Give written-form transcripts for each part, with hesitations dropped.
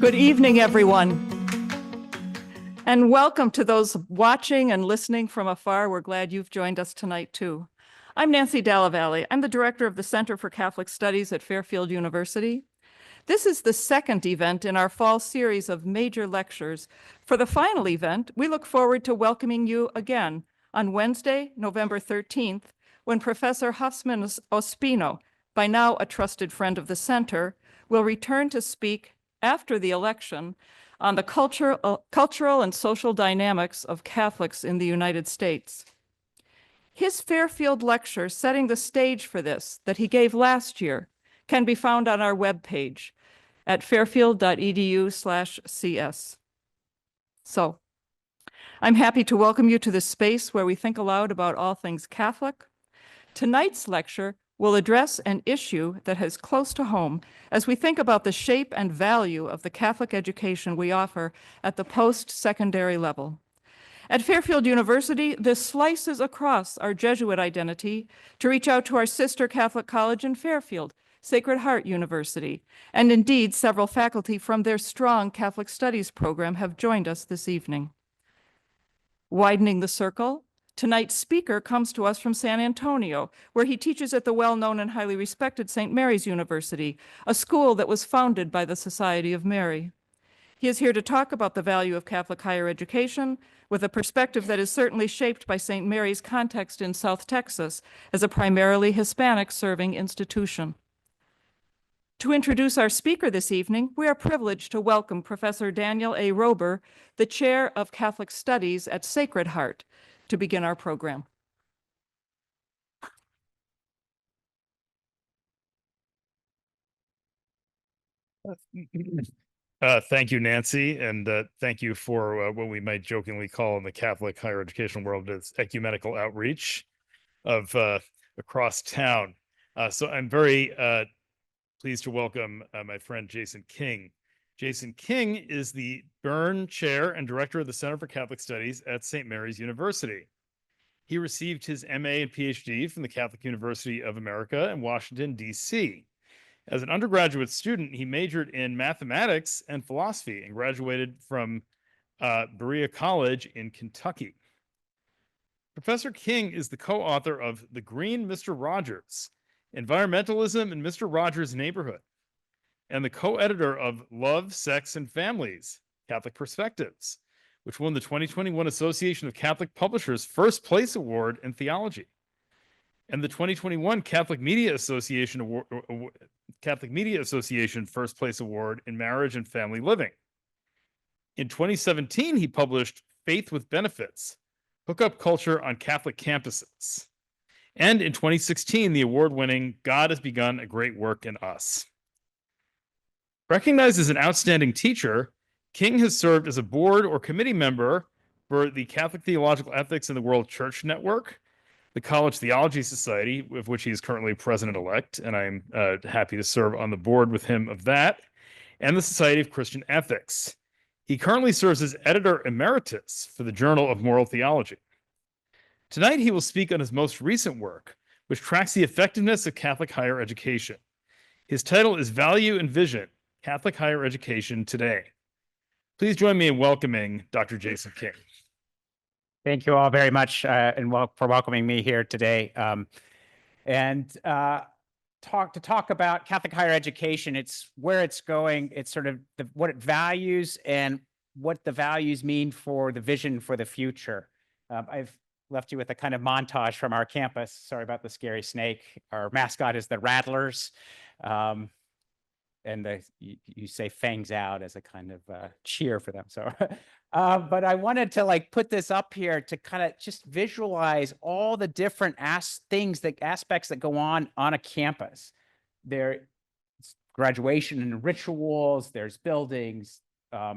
Good evening, everyone. And welcome to those watching and listening from afar. We're glad you've joined us tonight, too. I'm Nancy Dallavalle. I'm the director of the Center for Catholic Studies at Fairfield University. This is the second event in our fall series of major lectures. For the final event, we look forward to welcoming you again on Wednesday, November 13th, when Professor Huffman Ospino, by now a trusted friend of the center, will return to speak after the election on the cultural and social dynamics of Catholics in the United States. His Fairfield lecture setting the stage for this that he gave last year can be found on our webpage at fairfield.edu/cs. So I'm happy to welcome you to this space where we think aloud about all things Catholic. Tonight's lecture will address an issue that is close to home as we think about the shape and value of the Catholic education we offer at the post-secondary level. At Fairfield University, this slices across our Jesuit identity to reach out to our sister Catholic college in Fairfield, Sacred Heart University, and indeed several faculty from their strong Catholic Studies program have joined us this evening. Widening the circle, tonight's speaker comes to us from San Antonio, where he teaches at the well-known and highly respected St. Mary's University, a school that was founded by the Society of Mary. He is here to talk about the value of Catholic higher education with a perspective that is certainly shaped by St. Mary's context in South Texas as a primarily Hispanic-serving institution. To introduce our speaker this evening, we are privileged to welcome Professor Daniel A. Roeber, the Chair of Catholic Studies at Sacred Heart, to begin our program. Thank you, Nancy, and thank you for what we might jokingly call in the Catholic higher education world as ecumenical outreach of across town. So I'm very pleased to welcome my friend Jason King. Jason King is the Byrne Chair and Director of the Center for Catholic Studies at St. Mary's University. He received his MA and PhD from the Catholic University of America in Washington, D.C. As an undergraduate student, he majored in mathematics and philosophy and graduated from Berea College in Kentucky. Professor King is the co-author of The Green Mr. Rogers, Environmentalism in Mr. Rogers' Neighborhood, and the co-editor of Love, Sex, and Families, Catholic Perspectives, which won the 2021 Association of Catholic Publishers First Place Award in Theology, and the 2021 Catholic Media Association First Place Award in Marriage and Family Living. In 2017, he published Faith with Benefits, Hookup Culture on Catholic Campuses. And in 2016, the award-winning God Has Begun a Great Work in Us. Recognized as an outstanding teacher, King has served as a board or committee member for the Catholic Theological Ethics in the World Church Network, the College Theology Society, of which he is currently president-elect, and I'm happy to serve on the board with him of that, and the Society of Christian Ethics. He currently serves as editor emeritus for the Journal of Moral Theology. Tonight, he will speak on his most recent work, which tracks the effectiveness of Catholic higher education. His title is Value and Vision, Catholic Higher Education Today. Please join me in welcoming Dr. Jason King. Thank you all very much for welcoming me here today. Talk about Catholic higher education. It's where it's going. It's sort of what it values and what the values mean for the vision for the future. I've left you with a kind of montage from our campus. Sorry about the scary snake. Our mascot is the Rattlers. And you say fangs out as a kind of cheer for them. So, but I wanted to put this up here to kind of just visualize all the different aspects that go on a campus. There's graduation and rituals, there's buildings,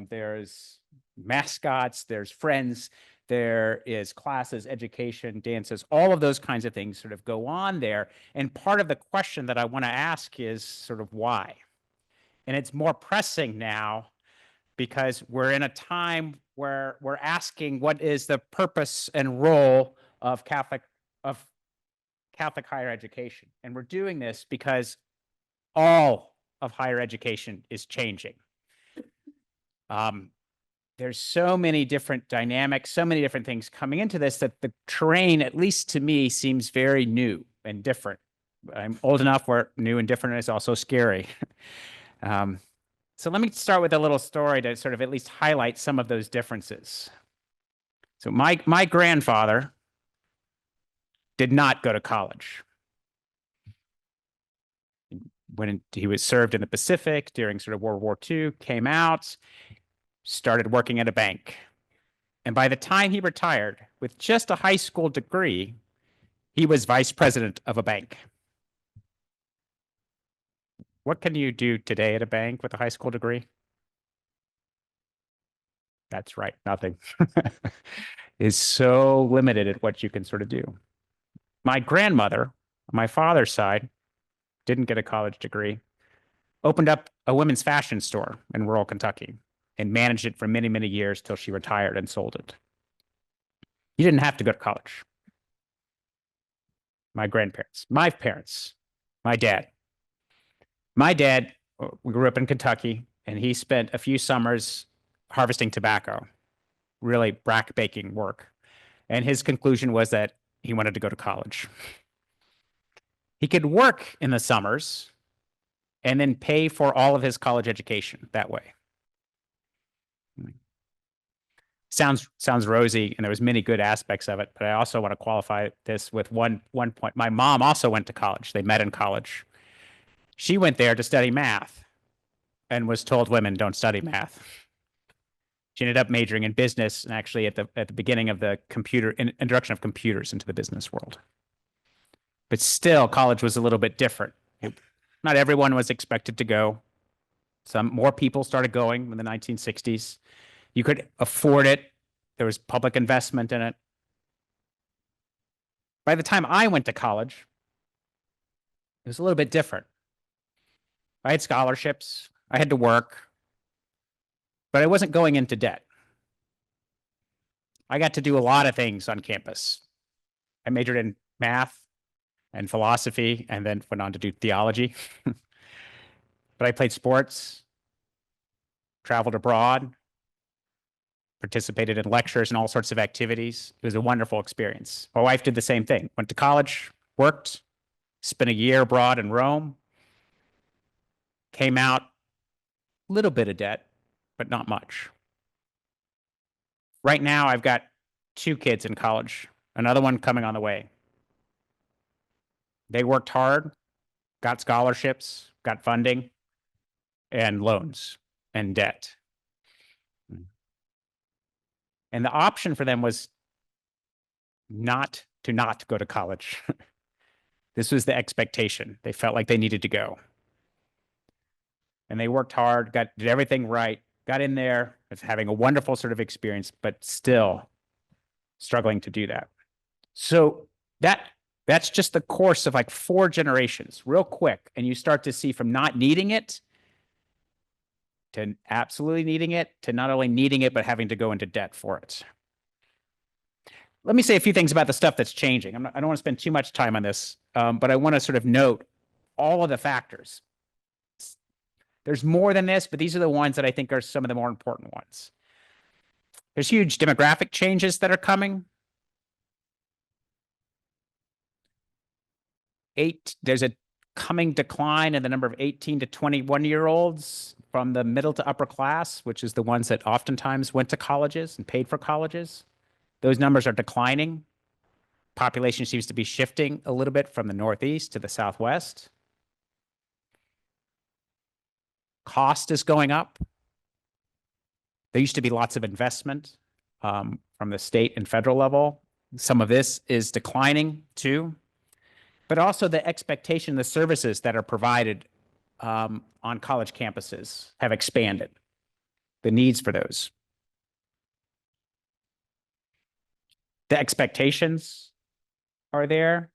there's mascots, there's friends, there is classes, education, dances, all of those kinds of things sort of go on there. And part of the question that I want to ask is sort of why? And it's more pressing now because we're in a time where we're asking what is the purpose and role of Catholic higher education. And we're doing this because all of higher education is changing. There's so many different dynamics, so many different things coming into this that the terrain, at least to me, seems very new and different. I'm old enough where new and different is also scary. So let me start with a little story to sort of at least highlight some of those differences. So my grandfather did not go to college. When he was served in the Pacific during sort of World War II, came out, started working at a bank. And by the time he retired, with just a high school degree, he was vice president of a bank. What can you do today at a bank with a high school degree? That's right, nothing. Is so limited at what you can sort of do. My grandmother, on my father's side, didn't get a college degree, opened up a women's fashion store in rural Kentucky and managed it for many, many years till she retired and sold it. You didn't have to go to college. My grandparents, my parents, my dad. My dad, we grew up in Kentucky, and he spent a few summers harvesting tobacco, really back-baking work. And his conclusion was that he wanted to go to college. He could work in the summers and then pay for all of his college education that way. Sounds rosy, and there was many good aspects of it, but I also want to qualify this with one point. My mom also went to college. They met in college. She went there to study math and was told women don't study math. She ended up majoring in business, and actually at the beginning of the introduction of computers into the business world. But still, college was a little bit different. Not everyone was expected to go. Some more people started going in the 1960s. You could afford it. There was public investment in it. By the time I went to college, it was a little bit different. I had scholarships. I had to work, but I wasn't going into debt. I got to do a lot of things on campus. I majored in math and philosophy, and then went on to do theology. But I played sports, traveled abroad, participated in lectures and all sorts of activities. It was a wonderful experience. My wife did the same thing. Went to college, worked, spent a year abroad in Rome, came out, a little bit of debt, but not much. Right now, I've got 2 kids in college, another one coming on the way. They worked hard, got scholarships, got funding, and loans and debt. And the option for them was not to go to college. This was the expectation. They felt like they needed to go. And they worked hard, did everything right, got in there, was having a wonderful sort of experience, but still struggling to do that. So that's just the course of like 4 generations, real quick. And you start to see from not needing it to absolutely needing it, to not only needing it, but having to go into debt for it. Let me say a few things about the stuff that's changing. I don't want to spend too much time on this, but I want to sort of note all of the factors. There's more than this, but these are the ones that I think are some of the more important ones. There's huge demographic changes that are coming. There's a coming decline in the number of 18 to 21-year-olds from the middle to upper class, which is the ones that oftentimes went to colleges and paid for colleges. Those numbers are declining. Population seems to be shifting a little bit from the Northeast to the Southwest. Cost is going up. There used to be lots of investment from the state and federal level. Some of this is declining too. But also the expectation, the services that are provided on college campuses have expanded, the needs for those. The expectations are there.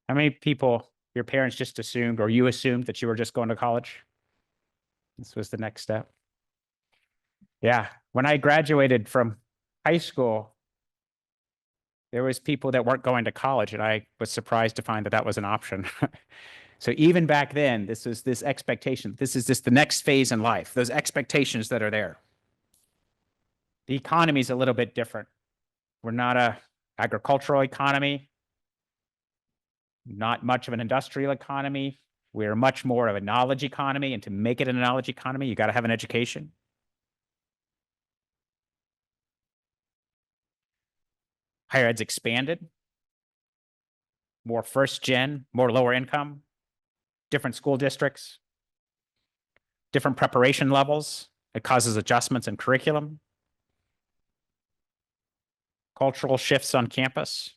How many people, your parents just assumed, or you assumed that you were just going to college? This was the next step. Yeah, when I graduated from high school, there was people that weren't going to college, and I was surprised to find that that was an option. So even back then, this was this expectation. This is just the next phase in life, those expectations that are there. The economy is a little bit different. We're not a agricultural economy, not much of an industrial economy. We're much more of a knowledge economy. And to make it a knowledge economy, you got to have an education. Higher ed's expanded. More first gen, more lower income, different school districts, different preparation levels. It causes adjustments in curriculum. Cultural shifts on campus.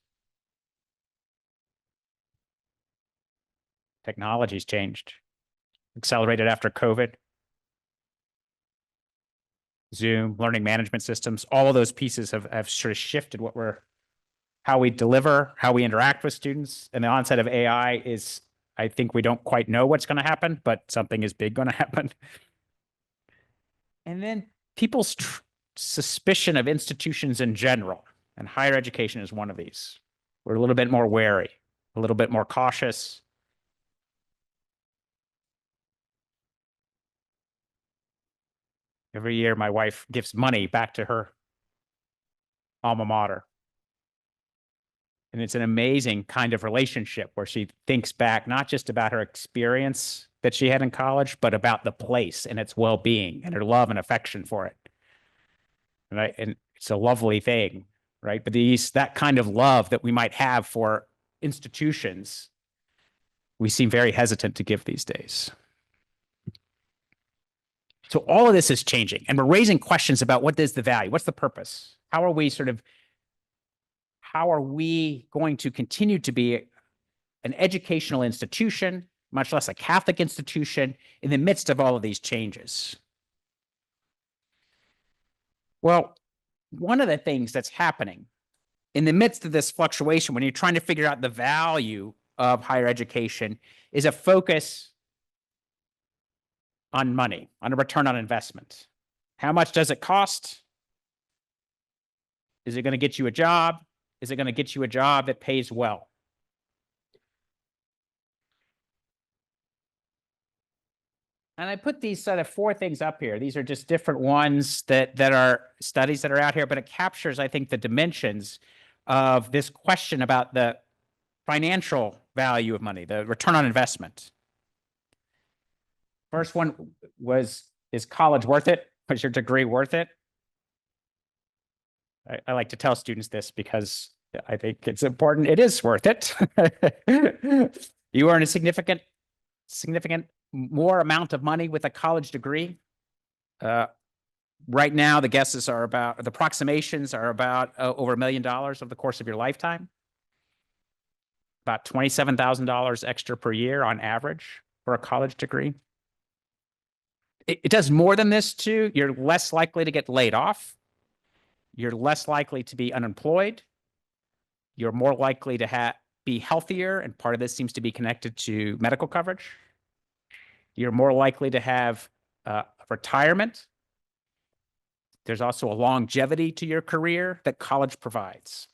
Technology's changed, accelerated after COVID. Zoom, learning management systems, all of those pieces have sort of shifted how we deliver, how we interact with students. And the onset of AI is, I think we don't quite know what's going to happen, but something is big going to happen. And then people's suspicion of institutions in general, and higher education is one of these. We're a little bit more wary, a little bit more cautious. Every year, my wife gives money back to her alma mater. And it's an amazing kind of relationship where she thinks back, not just about her experience that she had in college, but about the place and its well-being and her love and affection for it. And it's a lovely thing, right? But that kind of love that we might have for institutions, we seem very hesitant to give these days. So all of this is changing, and we're raising questions about what is the value? What's the purpose? How are we going to continue to be an educational institution, much less a Catholic institution, in the midst of all of these changes? Well, one of the things that's happening in the midst of this fluctuation, when you're trying to figure out the value of higher education, is a focus on money, on a return on investment. How much does it cost? Is it going to get you a job? Is it going to get you a job that pays well? And I put these sort of 4 things up here. These are just different ones that are studies that are out here, but it captures, I think, the dimensions of this question about the financial value of money, the return on investment. First one is college worth it? Was your degree worth it? I like to tell students this because I think it's important. It is worth it. You earn a significant more amount of money with a college degree. Right now, the approximations are about over $1 million over the course of your lifetime. About $27,000 extra per year on average for a college degree. It does more than this too. You're less likely to get laid off. You're less likely to be unemployed. You're more likely to be healthier, and part of this seems to be connected to medical coverage. You're more likely to have retirement. There's also a longevity to your career that college provides.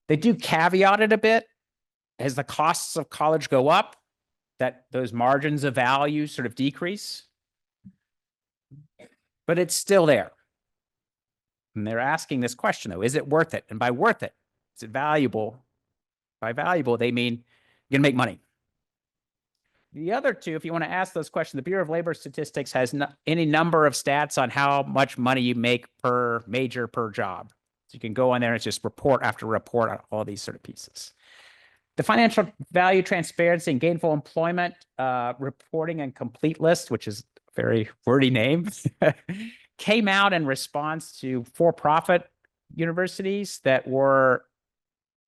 They do caveat it a bit. As the costs of college go up, that those margins of value sort of decrease. But it's still there. And they're asking this question, though, is it worth it? And by worth it, is it valuable? By valuable, they mean you're going to make money. The other two, if you want to ask those questions, the Bureau of Labor Statistics has any number of stats on how much money you make per major per job. So you can go on there and it's just report after report on all these sort of pieces. The Financial Value Transparency and Gainful Employment Reporting and Complete List, which is a very wordy name, came out in response to for-profit universities that were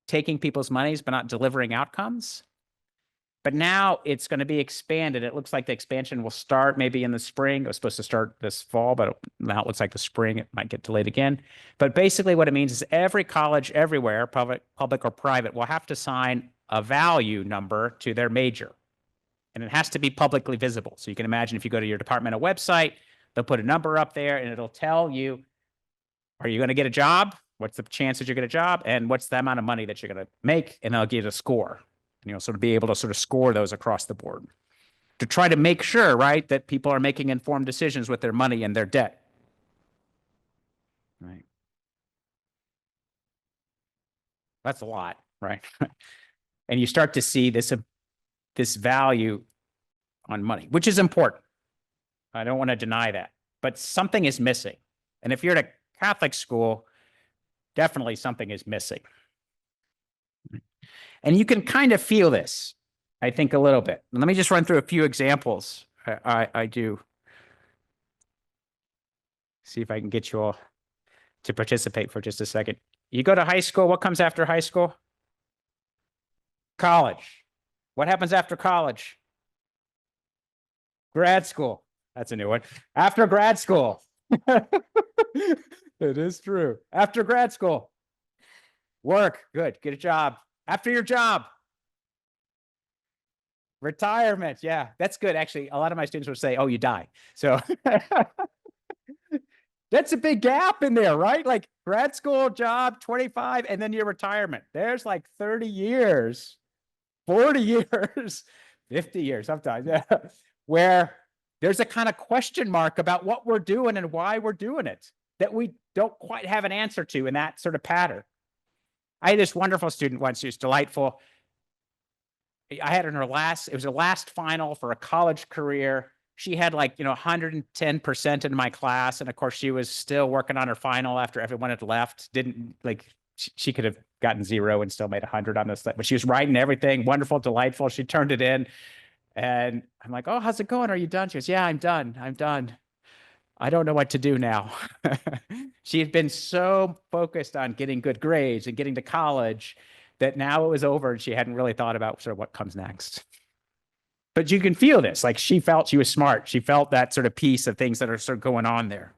taking people's monies but not delivering outcomes. But now it's going to be expanded. It looks like the expansion will start maybe in the spring. It was supposed to start this fall, but now it looks like the spring. It might get delayed again. But basically what it means is every college everywhere, public or private, will have to sign a value number to their major. And it has to be publicly visible. So you can imagine if you go to your departmental website, they'll put a number up there and it'll tell you, are you going to get a job? What's the chance that you get a job? And what's the amount of money that you're going to make? And they'll give a score. sort of be able to sort of score those across the board to try to make sure, right, that people are making informed decisions with their money and their debt. Right. That's a lot, right? And you start to see this value on money, which is important. I don't want to deny that, but something is missing. And if you're at a Catholic school, definitely something is missing. And you can kind of feel this, I think, a little bit. Let me just run through a few examples. I do. See if I can get you all to participate for just a second. You go to high school, what comes after high school? College. What happens after college? Grad school. That's a new one. After grad school. It is true. After grad school. Work. Good. Get a job. After your job. Retirement. Yeah, that's good. Actually, a lot of my students would say, oh, you die. So that's a big gap in there, right? Like grad school, job, 25, and then your retirement. There's like 30 years, 40 years, 50 years sometimes, yeah, where there's a kind of question mark about what we're doing and why we're doing it that we don't quite have an answer to in that sort of pattern. I had this wonderful student once who's delightful. I had in her it was her last final for a college career. She had like, 110% in my class. And of course, she was still working on her final after everyone had left. Didn't like, she could have gotten 0 and still made 100 on this, but she was writing everything. Wonderful, delightful. She turned it in. And I'm like, oh, how's it going? Are you done? She goes, yeah, I'm done. I'm done. I don't know what to do now. She had been so focused on getting good grades and getting to college that now it was over and she hadn't really thought about sort of what comes next. But you can feel this, like she felt she was smart. She felt that sort of piece of things that are sort of going on there.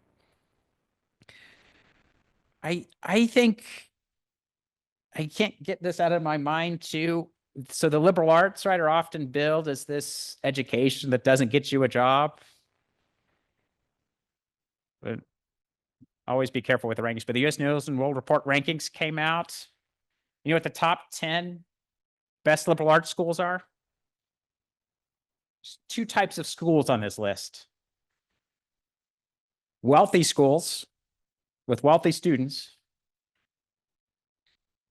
I think I can't get this out of my mind too. So the liberal arts, right, are often billed as this education that doesn't get you a job. But always be careful with the rankings. But the U.S. News and World Report rankings came out. You know what the top 10 best liberal arts schools are? There's 2 types of schools on this list. Wealthy schools with wealthy students,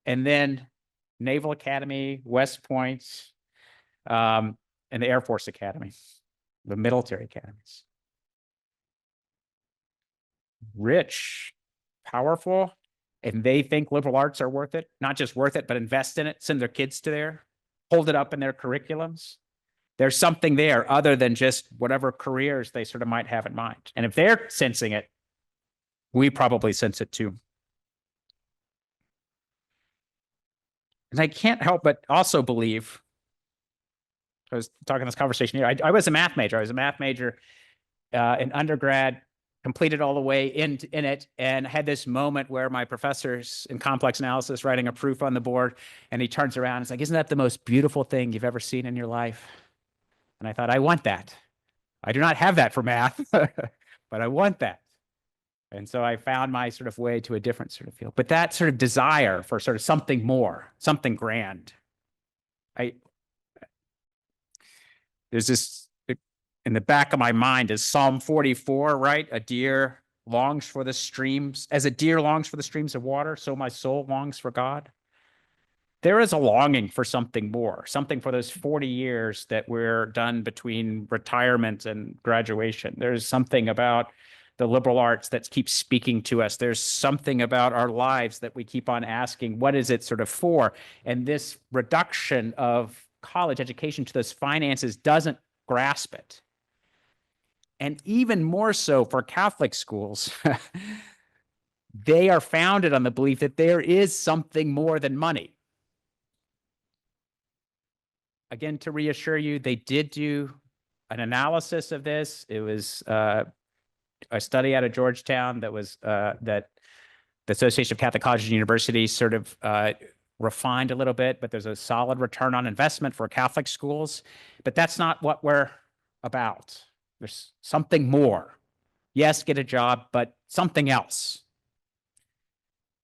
and then Naval Academy, West Point, and the Air Force Academy, the military academies. Rich, powerful, and they think liberal arts are worth it. Not just worth it, but invest in it, send their kids to there, hold it up in their curriculums. There's something there other than just whatever careers they sort of might have in mind. And if they're sensing it, we probably sense it too. And I can't help but also believe, I was talking this conversation here, I was a math major. I was a math major in undergrad, completed all the way in it, and had this moment where my professor's in complex analysis writing a proof on the board, and he turns around and is like, isn't that the most beautiful thing you've ever seen in your life? And I thought, I want that. I do not have that for math, but I want that. And so I found my sort of way to a different sort of field. But that sort of desire for sort of something more, something grand. There's this, in the back of my mind is Psalm 44, right? A deer longs for the streams. As a deer longs for the streams of water, so my soul longs for God. There is a longing for something more, something for those 40 years that we're done between retirement and graduation. There's something about the liberal arts that keeps speaking to us. There's something about our lives that we keep on asking, what is it sort of for? And this reduction of college education to those finances doesn't grasp it. And even more so for Catholic schools, they are founded on the belief that there is something more than money. Again, to reassure you, they did do an analysis of this. It was a study out of Georgetown that was that the Association of Catholic Colleges and Universities sort of refined a little bit, but there's a solid return on investment for Catholic schools. But that's not what we're about. There's something more. Yes, get a job, but something else.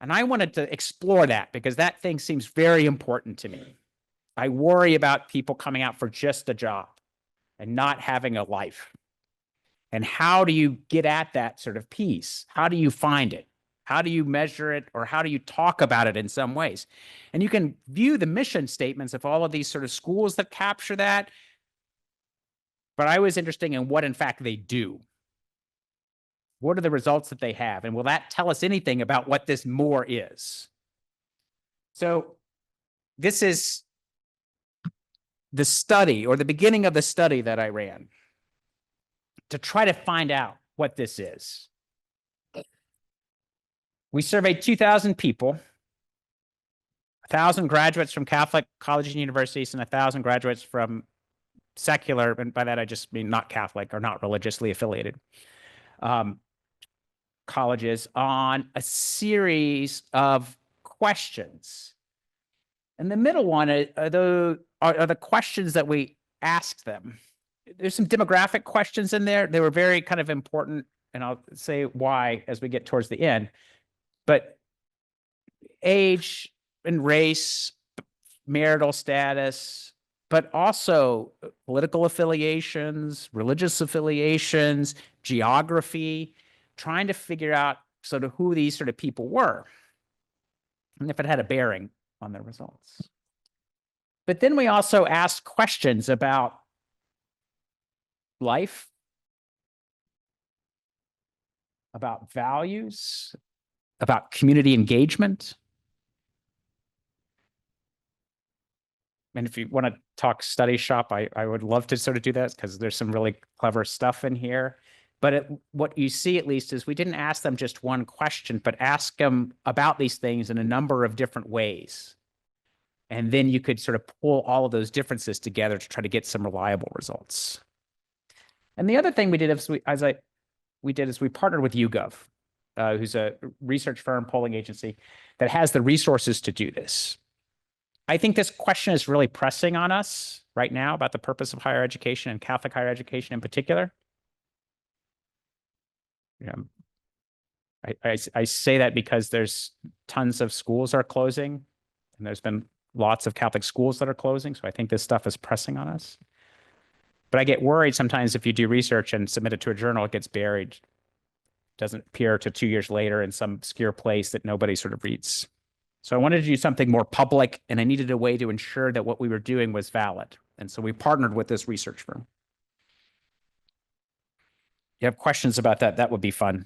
And I wanted to explore that because that thing seems very important to me. I worry about people coming out for just a job and not having a life. And how do you get at that sort of piece? How do you find it? How do you measure it, or how do you talk about it in some ways? And you can view the mission statements of all of these sort of schools that capture that. But I was interested in what, in fact, they do. What are the results that they have? And will that tell us anything about what this more is? So this is the study, or the beginning of the study that I ran to try to find out what this is. We surveyed 2,000 people, 1,000 graduates from Catholic colleges and universities, and 1,000 graduates from secular, and by that I just mean not Catholic or not religiously affiliated, colleges, on a series of questions. And the middle one are the questions that we asked them. There's some demographic questions in there. They were very kind of important, and I'll say why as we get towards the end. But age and race, marital status, but also political affiliations, religious affiliations, geography, trying to figure out sort of who these sort of people were and if it had a bearing on their results. But then we also asked questions about life, about values, about community engagement. And if you want to talk study shop, I would love to sort of do that, because there's some really clever stuff in here. But what you see, at least, is we didn't ask them just one question, but ask them about these things in a number of different ways. And then you could sort of pull all of those differences together to try to get some reliable results. And the other thing we did is we partnered with YouGov, who's a research firm, polling agency that has the resources to do this. I think this question is really pressing on us right now about the purpose of higher education, and Catholic higher education in particular. I say that because there's tons of schools are closing, and there's been lots of Catholic schools that are closing. So I think this stuff is pressing on us. But I get worried sometimes if you do research and submit it to a journal, it gets buried. Doesn't appear to 2 years later in some obscure place that nobody sort of reads. So I wanted to do something more public, and I needed a way to ensure that what we were doing was valid. And so we partnered with this research firm. You have questions about that, that would be fun.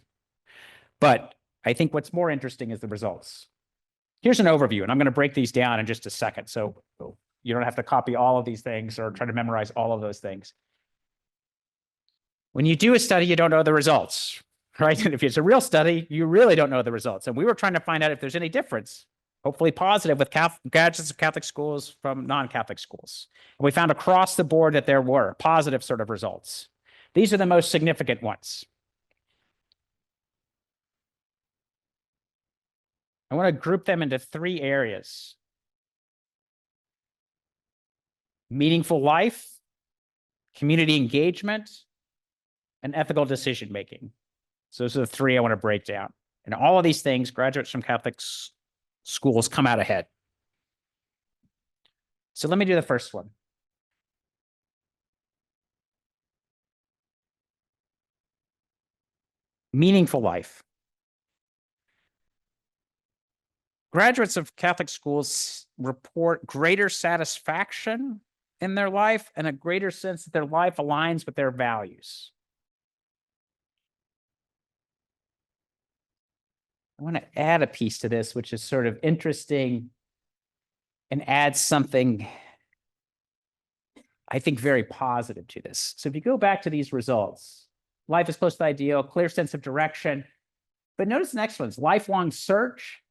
But I think what's more interesting is the results. Here's an overview, and I'm going to break these down in just a second, so you don't have to copy all of these things or try to memorize all of those things. When you do a study, you don't know the results, right? And if it's a real study, you really don't know the results. And we were trying to find out if there's any difference, hopefully positive, with graduates of Catholic schools from non-Catholic schools. And we found across the board that there were positive sort of results. These are the most significant ones. I want to group them into 3 areas: meaningful life, community engagement, and ethical decision-making. So those are the 3 I want to break down. And all of these things, graduates from Catholic schools come out ahead. So let me do the first one. Meaningful life. Graduates of Catholic schools report greater satisfaction in their life and a greater sense that their life aligns with their values. I want to add a piece to this, which is sort of interesting and adds something, I think, very positive to this. So if you go back to these results, life is close to the ideal, clear sense of direction. But notice the next one's lifelong search,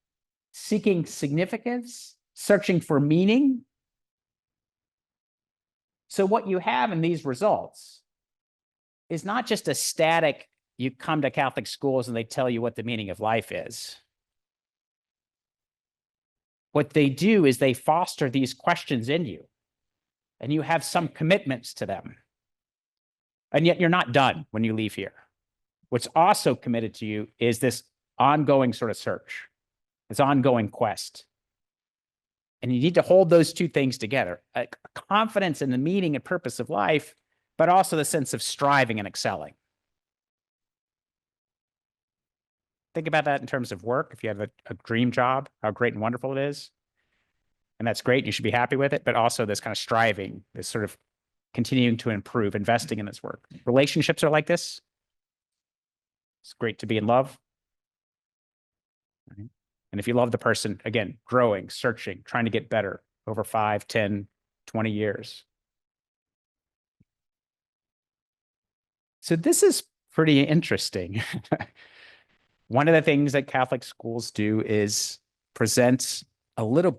seeking significance, searching for meaning. So what you have in these results is not just a static, you come to Catholic schools and they tell you what the meaning of life is. What they do is they foster these questions in you, and you have some commitments to them. And yet you're not done when you leave here. What's also committed to you is this ongoing sort of search, this ongoing quest. And you need to hold those two things together, a confidence in the meaning and purpose of life, but also the sense of striving and excelling. Think about that in terms of work. If you have a dream job, how great and wonderful it is. And that's great. You should be happy with it, but also this kind of striving, this sort of continuing to improve, investing in this work. Relationships are like this. It's great to be in love. Right? And if you love the person, again, growing, searching, trying to get better over 5, 10, 20 years. So this is pretty interesting. One of the things that Catholic schools do is present a little,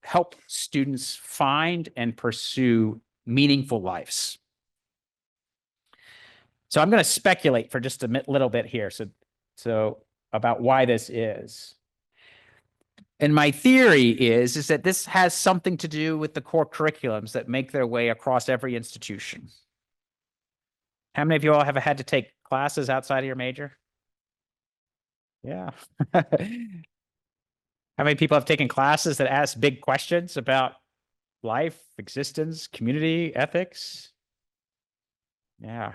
help students find and pursue meaningful lives. So I'm going to speculate for just a little bit here. So about why this is. And my theory is that this has something to do with the core curriculums that make their way across every institution. How many of you all have had to take classes outside of your major? Yeah. How many people have taken classes that ask big questions about life, existence, community, ethics? Yeah.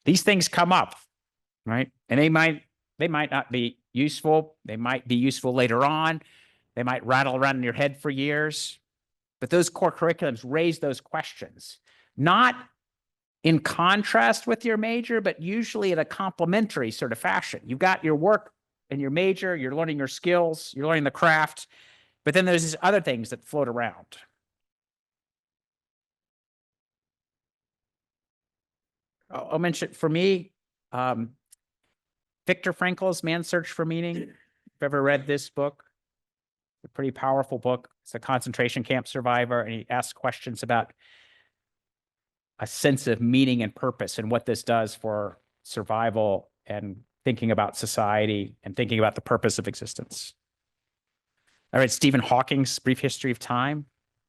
These things come up, right? And they might not be useful. They might be useful later on. They might rattle around in your head for years. But those core curriculums raise those questions, not in contrast with your major, but usually in a complementary sort of fashion. You've got your work and your major, you're learning your skills, you're learning the craft, but then there's these other things that float around. I'll mention, for me, Viktor Frankl's Man's Search for Meaning. If you've ever read this book, it's a pretty powerful book. It's a concentration camp survivor, and he asks questions about a sense of meaning and purpose and what this does for survival and thinking about society and thinking about the purpose of existence. I read Stephen Hawking's Brief History of Time.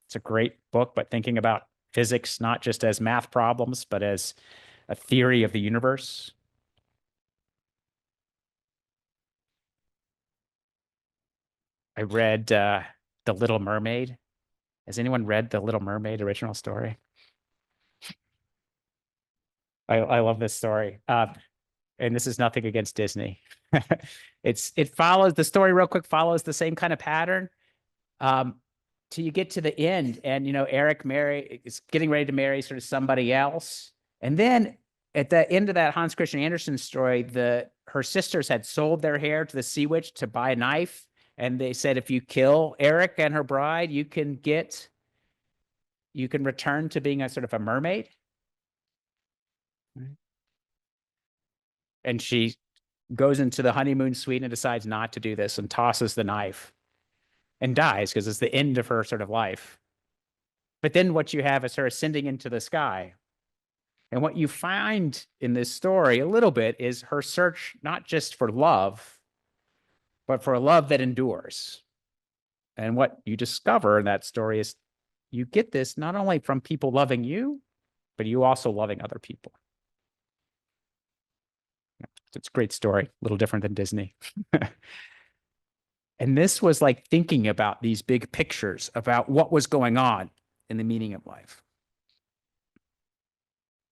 It's a great book, but thinking about physics, not just as math problems, but as a theory of the universe. I read The Little Mermaid. Has anyone read The Little Mermaid original story? I love this story. And this is nothing against Disney. It follows, the story real quick follows the same kind of pattern till you get to the end. And, you know, Eric is getting ready to marry sort of somebody else. And then at the end of that Hans Christian Andersen story, her sisters had sold their hair to the sea witch to buy a knife. And they said, if you kill Eric and her bride, you can return to being a sort of a mermaid. And she goes into the honeymoon suite and decides not to do this and tosses the knife and dies because it's the end of her sort of life. But then what you have is her ascending into the sky. And what you find in this story a little bit is her search, not just for love, but for a love that endures. And what you discover in that story is you get this not only from people loving you, but you also loving other people. It's a great story, a little different than Disney. And this was like thinking about these big pictures about what was going on in the meaning of life.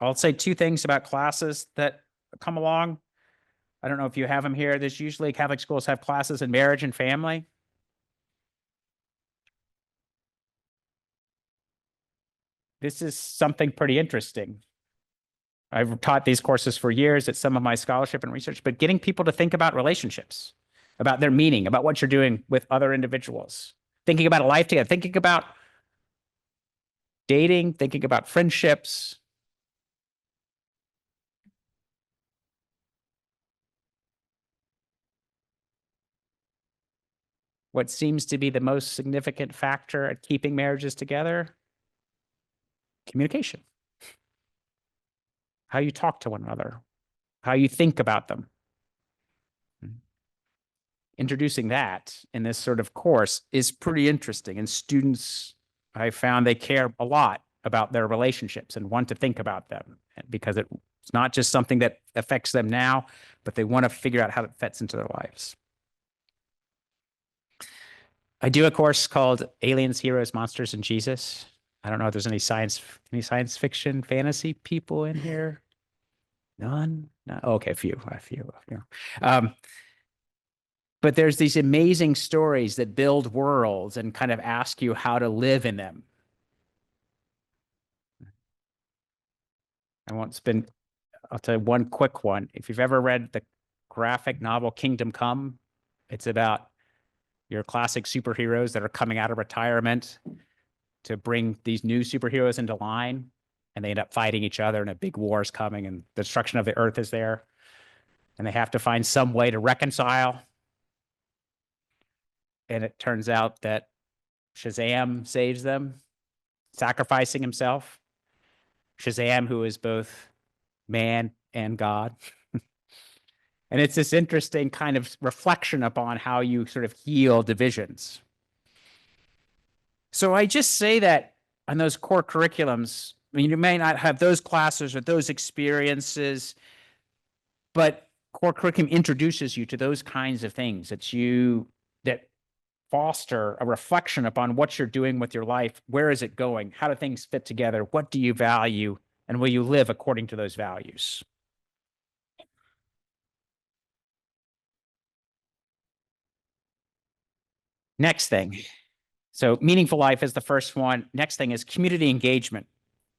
I'll say two things about classes that come along. I don't know if you have them here. There's usually Catholic schools have classes in marriage and family. This is something pretty interesting. I've taught these courses for years at some of my scholarship and research, but getting people to think about relationships, about their meaning, about what you're doing with other individuals, thinking about a life together, thinking about dating, thinking about friendships. What seems to be the most significant factor at keeping marriages together? Communication. How you talk to one another, how you think about them. Introducing that in this sort of course is pretty interesting. And students, I found they care a lot about their relationships and want to think about them because it's not just something that affects them now, but they want to figure out how it fits into their lives. I do a course called Aliens, Heroes, Monsters, and Jesus. I don't know if there's any science fiction, fantasy people in here. None? No. Okay, a few. Um, but there's these amazing stories that build worlds and kind of ask you how to live in them. I'll tell you one quick one. If you've ever read the graphic novel Kingdom Come, it's about your classic superheroes that are coming out of retirement to bring these new superheroes into line, and they end up fighting each other, and a big war is coming, and the destruction of the earth is there, and they have to find some way to reconcile. And it turns out that Shazam saves them, sacrificing himself. Shazam, who is both man and God. And it's this interesting kind of reflection upon how you sort of heal divisions. So I just say that on those core curriculums, I mean, you may not have those classes or those experiences, but core curriculum introduces you to those kinds of things that foster a reflection upon what you're doing with your life. Where is it going? How do things fit together? What do you value? And will you live according to those values? Next thing. So meaningful life is the first one. Next thing is community engagement.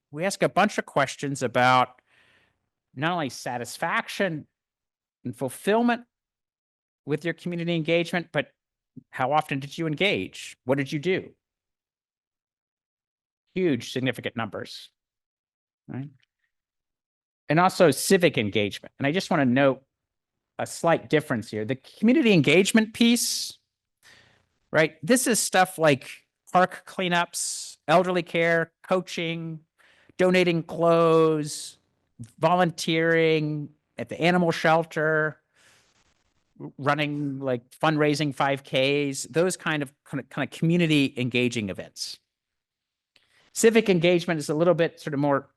We ask a bunch of questions about not only satisfaction and fulfillment with your community engagement, but how often did you engage? What did you do? Huge, significant numbers, right? And also civic engagement. And I just want to note a slight difference here. The community engagement piece, right? This is stuff like park cleanups, elderly care, coaching, donating clothes, volunteering at the animal shelter, running like fundraising 5Ks, those kind of community engaging events. Civic engagement is a little bit sort of more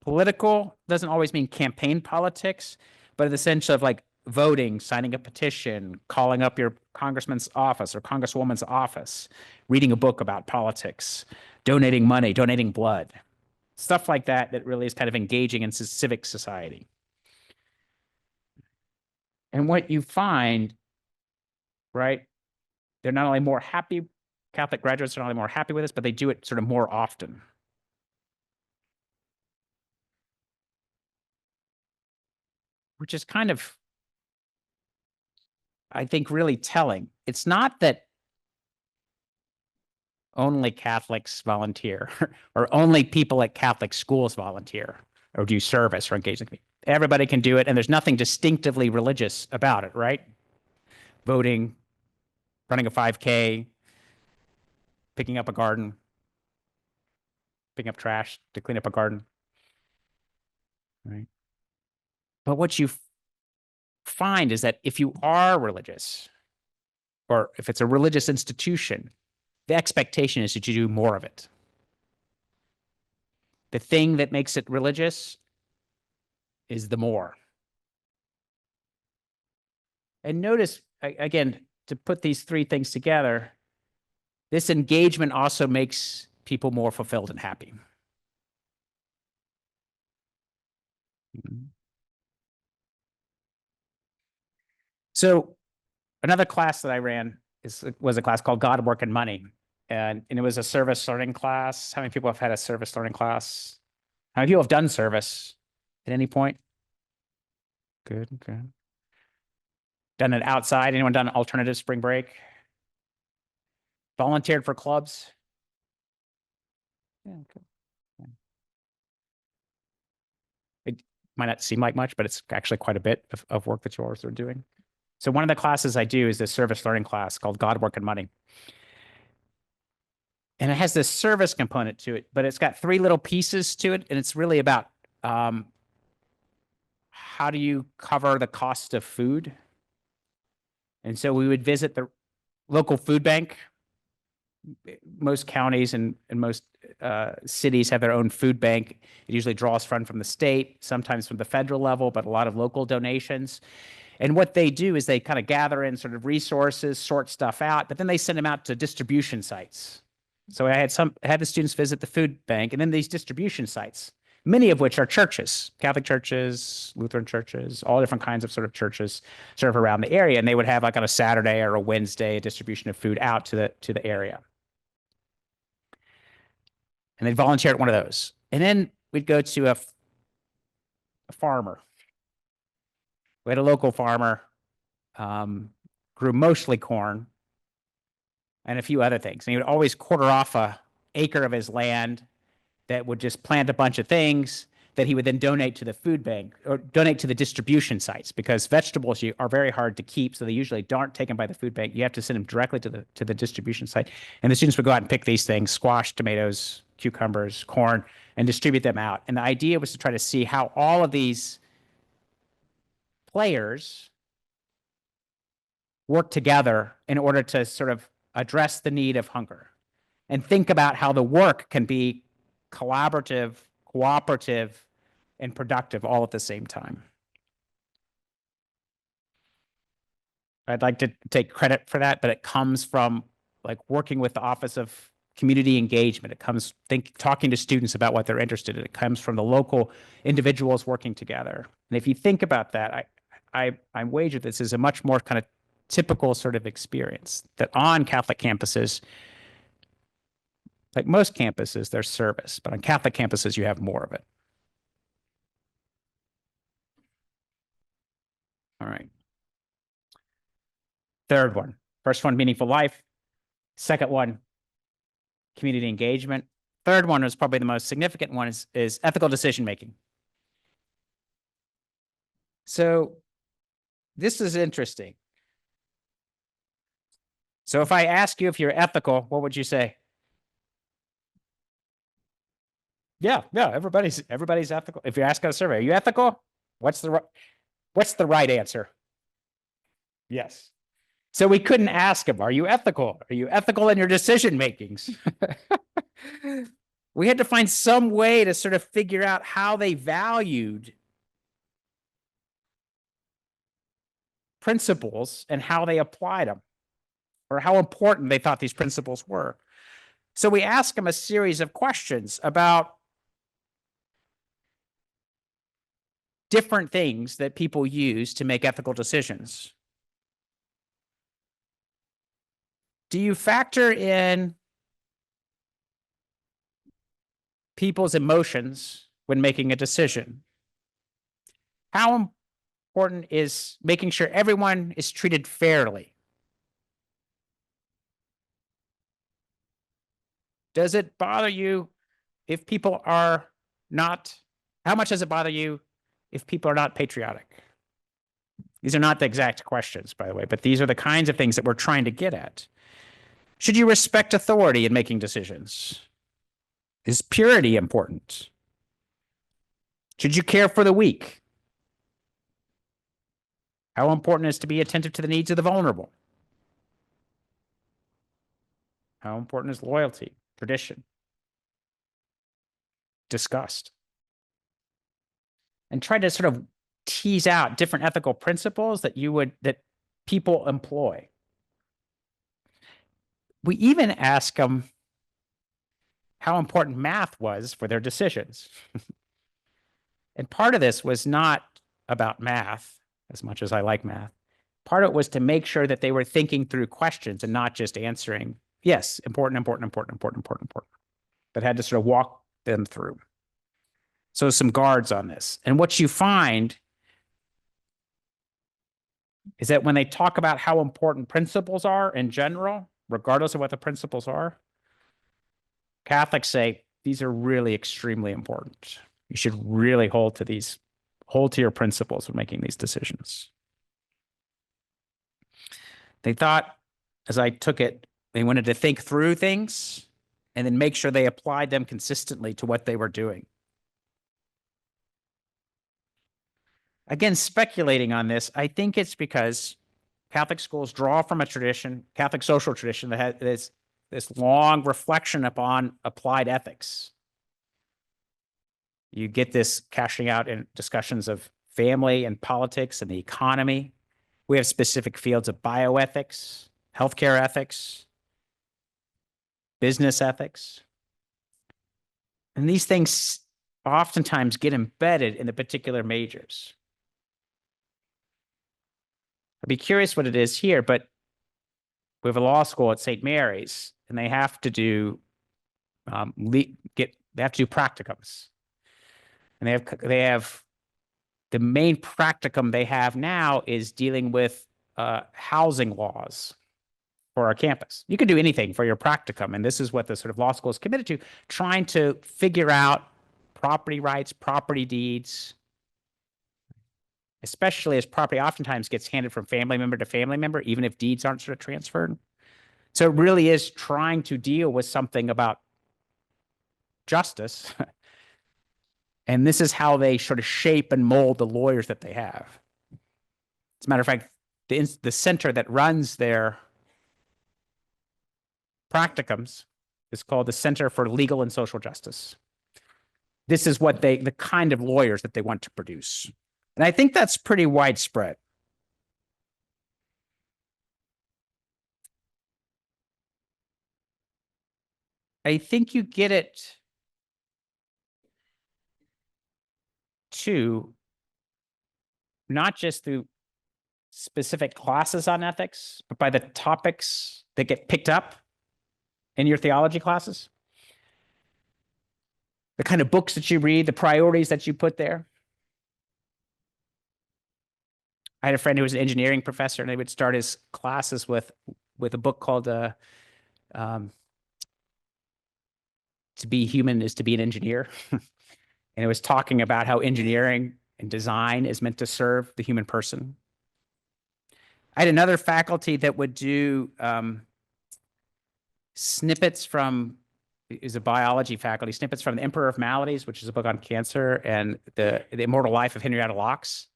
political, doesn't always mean campaign politics, but in the sense of like voting, signing a petition, calling up your congressman's office or congresswoman's office, reading a book about politics, donating money, donating blood, stuff like that, that really is kind of engaging in civic society. And what you find, right, they're not only more happy, Catholic graduates are not only more happy with this, but they do it sort of more often. Which is kind of, I think, really telling. It's not that only Catholics volunteer or only people at Catholic schools volunteer or do service or engage. Everybody can do it, and there's nothing distinctively religious about it, right? Voting, running a 5K, picking up a garden, picking up trash to clean up a garden, right? But what you find is that if you are religious, or if it's a religious institution, the expectation is that you do more of it. The thing that makes it religious is the more. And notice, again, to put these three things together, this engagement also makes people more fulfilled and happy. So another class that I ran was a class called God, Work, and Money. And it was a service learning class. How many people have had a service learning class? How many people have done service at any point? Good, good. Done it outside? Anyone done alternative spring break? Volunteered for clubs? Yeah, good. Yeah. It might not seem like much, but it's actually quite a bit of work that yours are doing. So one of the classes I do is this service learning class called God, Work, and Money. And it has this service component to it, but it's got three little pieces to it. And it's really about how do you cover the cost of food? And so we would visit the local food bank. Most counties and most cities have their own food bank. It usually draws funds from the state, sometimes from the federal level, but a lot of local donations. And what they do is they kind of gather in sort of resources, sort stuff out, but then they send them out to distribution sites. So I had the students visit the food bank, and then these distribution sites, many of which are churches, Catholic churches, Lutheran churches, all different kinds of sort of churches sort of around the area. And they would have like on a Saturday or a Wednesday, a distribution of food out to the area. And they'd volunteer at one of those. And then we'd go to a farmer. We had a local farmer, grew mostly corn and a few other things. And he would always quarter off an acre of his land that would just plant a bunch of things that he would then donate to the food bank or donate to the distribution sites, because vegetables are very hard to keep. So they usually aren't taken by the food bank. You have to send them directly to the distribution site. And the students would go out and pick these things: squash, tomatoes, cucumbers, corn, and distribute them out. And the idea was to try to see how all of these players work together in order to sort of address the need of hunger, and think about how the work can be collaborative, cooperative, and productive all at the same time. I'd like to take credit for that, but it comes from like working with the Office of Community Engagement. It comes talking to students about what they're interested in. It comes from the local individuals working together. And if you think about that, I wager this is a much more kind of typical sort of experience, that on Catholic campuses, like most campuses, there's service, but on Catholic campuses, you have more of it. All right. Third one. First one, meaningful life. Second one, community engagement. Third one is probably the most significant one, is ethical decision-making. So this is interesting. So if I ask you if you're ethical, what would you say? Yeah, everybody's ethical. If you ask on a survey, are you ethical? What's the right answer? Yes. So we couldn't ask them, are you ethical? Are you ethical in your decision makings? We had to find some way to sort of figure out how they valued principles and how they applied them, or how important they thought these principles were. So we asked them a series of questions about different things that people use to make ethical decisions. Do you factor in people's emotions when making a decision? How important is making sure everyone is treated fairly? Does it bother you if people are not, how much does it bother you if people are not patriotic? These are not the exact questions, by the way, but these are the kinds of things that we're trying to get at. Should you respect authority in making decisions? Is purity important? Should you care for the weak? How important is to be attentive to the needs of the vulnerable? How important is loyalty, tradition, disgust? And try to sort of tease out different ethical principles that people employ. We even ask them how important math was for their decisions. And part of this was not about math, as much as I like math. Part of it was to make sure that they were thinking through questions and not just answering, yes, important, but had to sort of walk them through. So some guards on this. And what you find is that when they talk about how important principles are in general, regardless of what the principles are, Catholics say these are really extremely important. You should really hold to your principles when making these decisions. They thought, as I took it, they wanted to think through things and then make sure they applied them consistently to what they were doing. Again, speculating on this, I think it's because Catholic schools draw from a tradition, Catholic social tradition, that has this long reflection upon applied ethics. You get this cashing out in discussions of family and politics and the economy. We have specific fields of bioethics, healthcare ethics, business ethics. And these things oftentimes get embedded in the particular majors. I'd be curious what it is here, but we have a law school at St. Mary's, and they have to do they have to do practicums, and they have the main practicum they have now is dealing with housing laws for our campus. You can do anything for your practicum, and this is what the sort of law school is committed to, trying to figure out property rights, property deeds, especially as property oftentimes gets handed from family member to family member, even if deeds aren't sort of transferred. So it really is trying to deal with something about justice. And this is how they sort of shape and mold the lawyers that they have. As a matter of fact, the center that runs their practicums is called the Center for Legal and Social Justice. This is what the kind of lawyers that they want to produce. And I think that's pretty widespread. I think you get it too, not just through specific classes on ethics, but by the topics that get picked up in your theology classes. The kind of books that you read, the priorities that you put there. I had a friend who was an engineering professor, and they would start his classes with a book called To Be Human is to Be an Engineer. And it was talking about how engineering and design is meant to serve the human person. I had another faculty that would do snippets from, is a biology faculty, snippets from The Emperor of Maladies, which is a book on cancer, and the Immortal Life of Henrietta Lacks,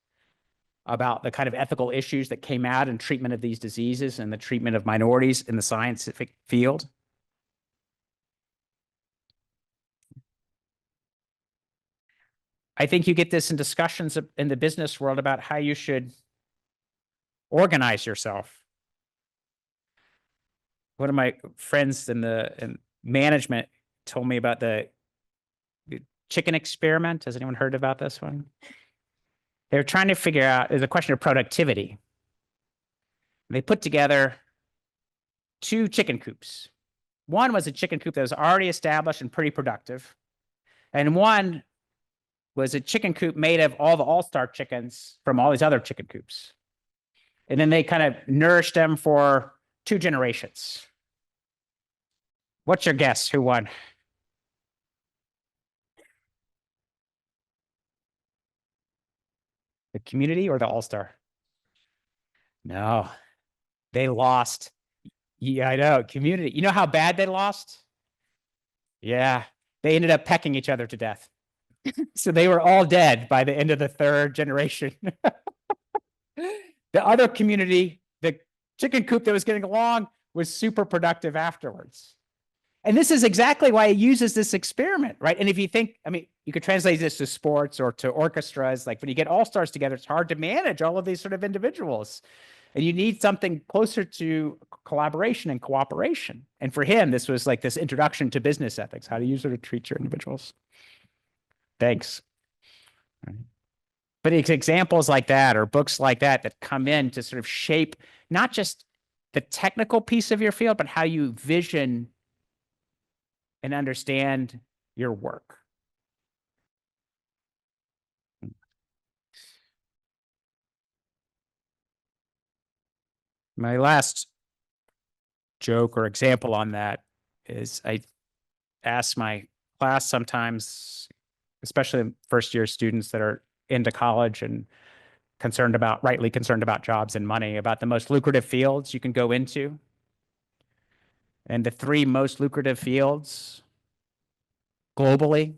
about the kind of ethical issues that came out in treatment of these diseases and the treatment of minorities in the scientific field. I think you get this in discussions in the business world about how you should organize yourself. One of my friends in management told me about the chicken experiment. Has anyone heard about this one? They were trying to figure out, there's a question of productivity. They put together 2 chicken coops. One was a chicken coop that was already established and pretty productive. And one was a chicken coop made of all the all-star chickens from all these other chicken coops. And then they kind of nourished them for 2 generations. What's your guess? Who won? The community or the all-star? No, they lost. Yeah, I know. Community. You know how bad they lost? Yeah, they ended up pecking each other to death. So they were all dead by the end of the 3rd generation. The other community, the chicken coop that was getting along, was super productive afterwards. And this is exactly why he uses this experiment, right? And if you think, I mean, you could translate this to sports or to orchestras. Like when you get all-stars together, it's hard to manage all of these sort of individuals. And you need something closer to collaboration and cooperation. And for him, this was like this introduction to business ethics. How do you sort of treat your individuals? Thanks. But it's examples like that or books like that that come in to sort of shape not just the technical piece of your field, but how you vision and understand your work. My last joke or example on that is I ask my class sometimes, especially first-year students that are into college and rightly concerned about jobs and money, about the most lucrative fields you can go into. And the 3 most lucrative fields globally: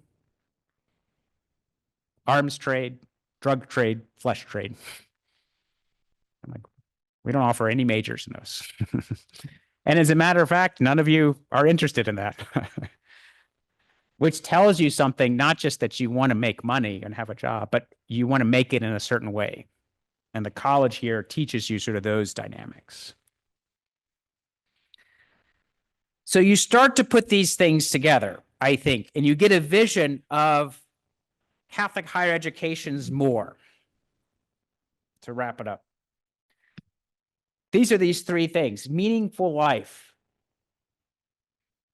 arms trade, drug trade, flesh trade. I'm like, we don't offer any majors in those. And as a matter of fact, none of you are interested in that. Which tells you something, not just that you want to make money and have a job, but you want to make it in a certain way. And the college here teaches you sort of those dynamics. So you start to put these things together, I think, and you get a vision of Catholic higher education's more. To wrap it up. These are these three things: meaningful life,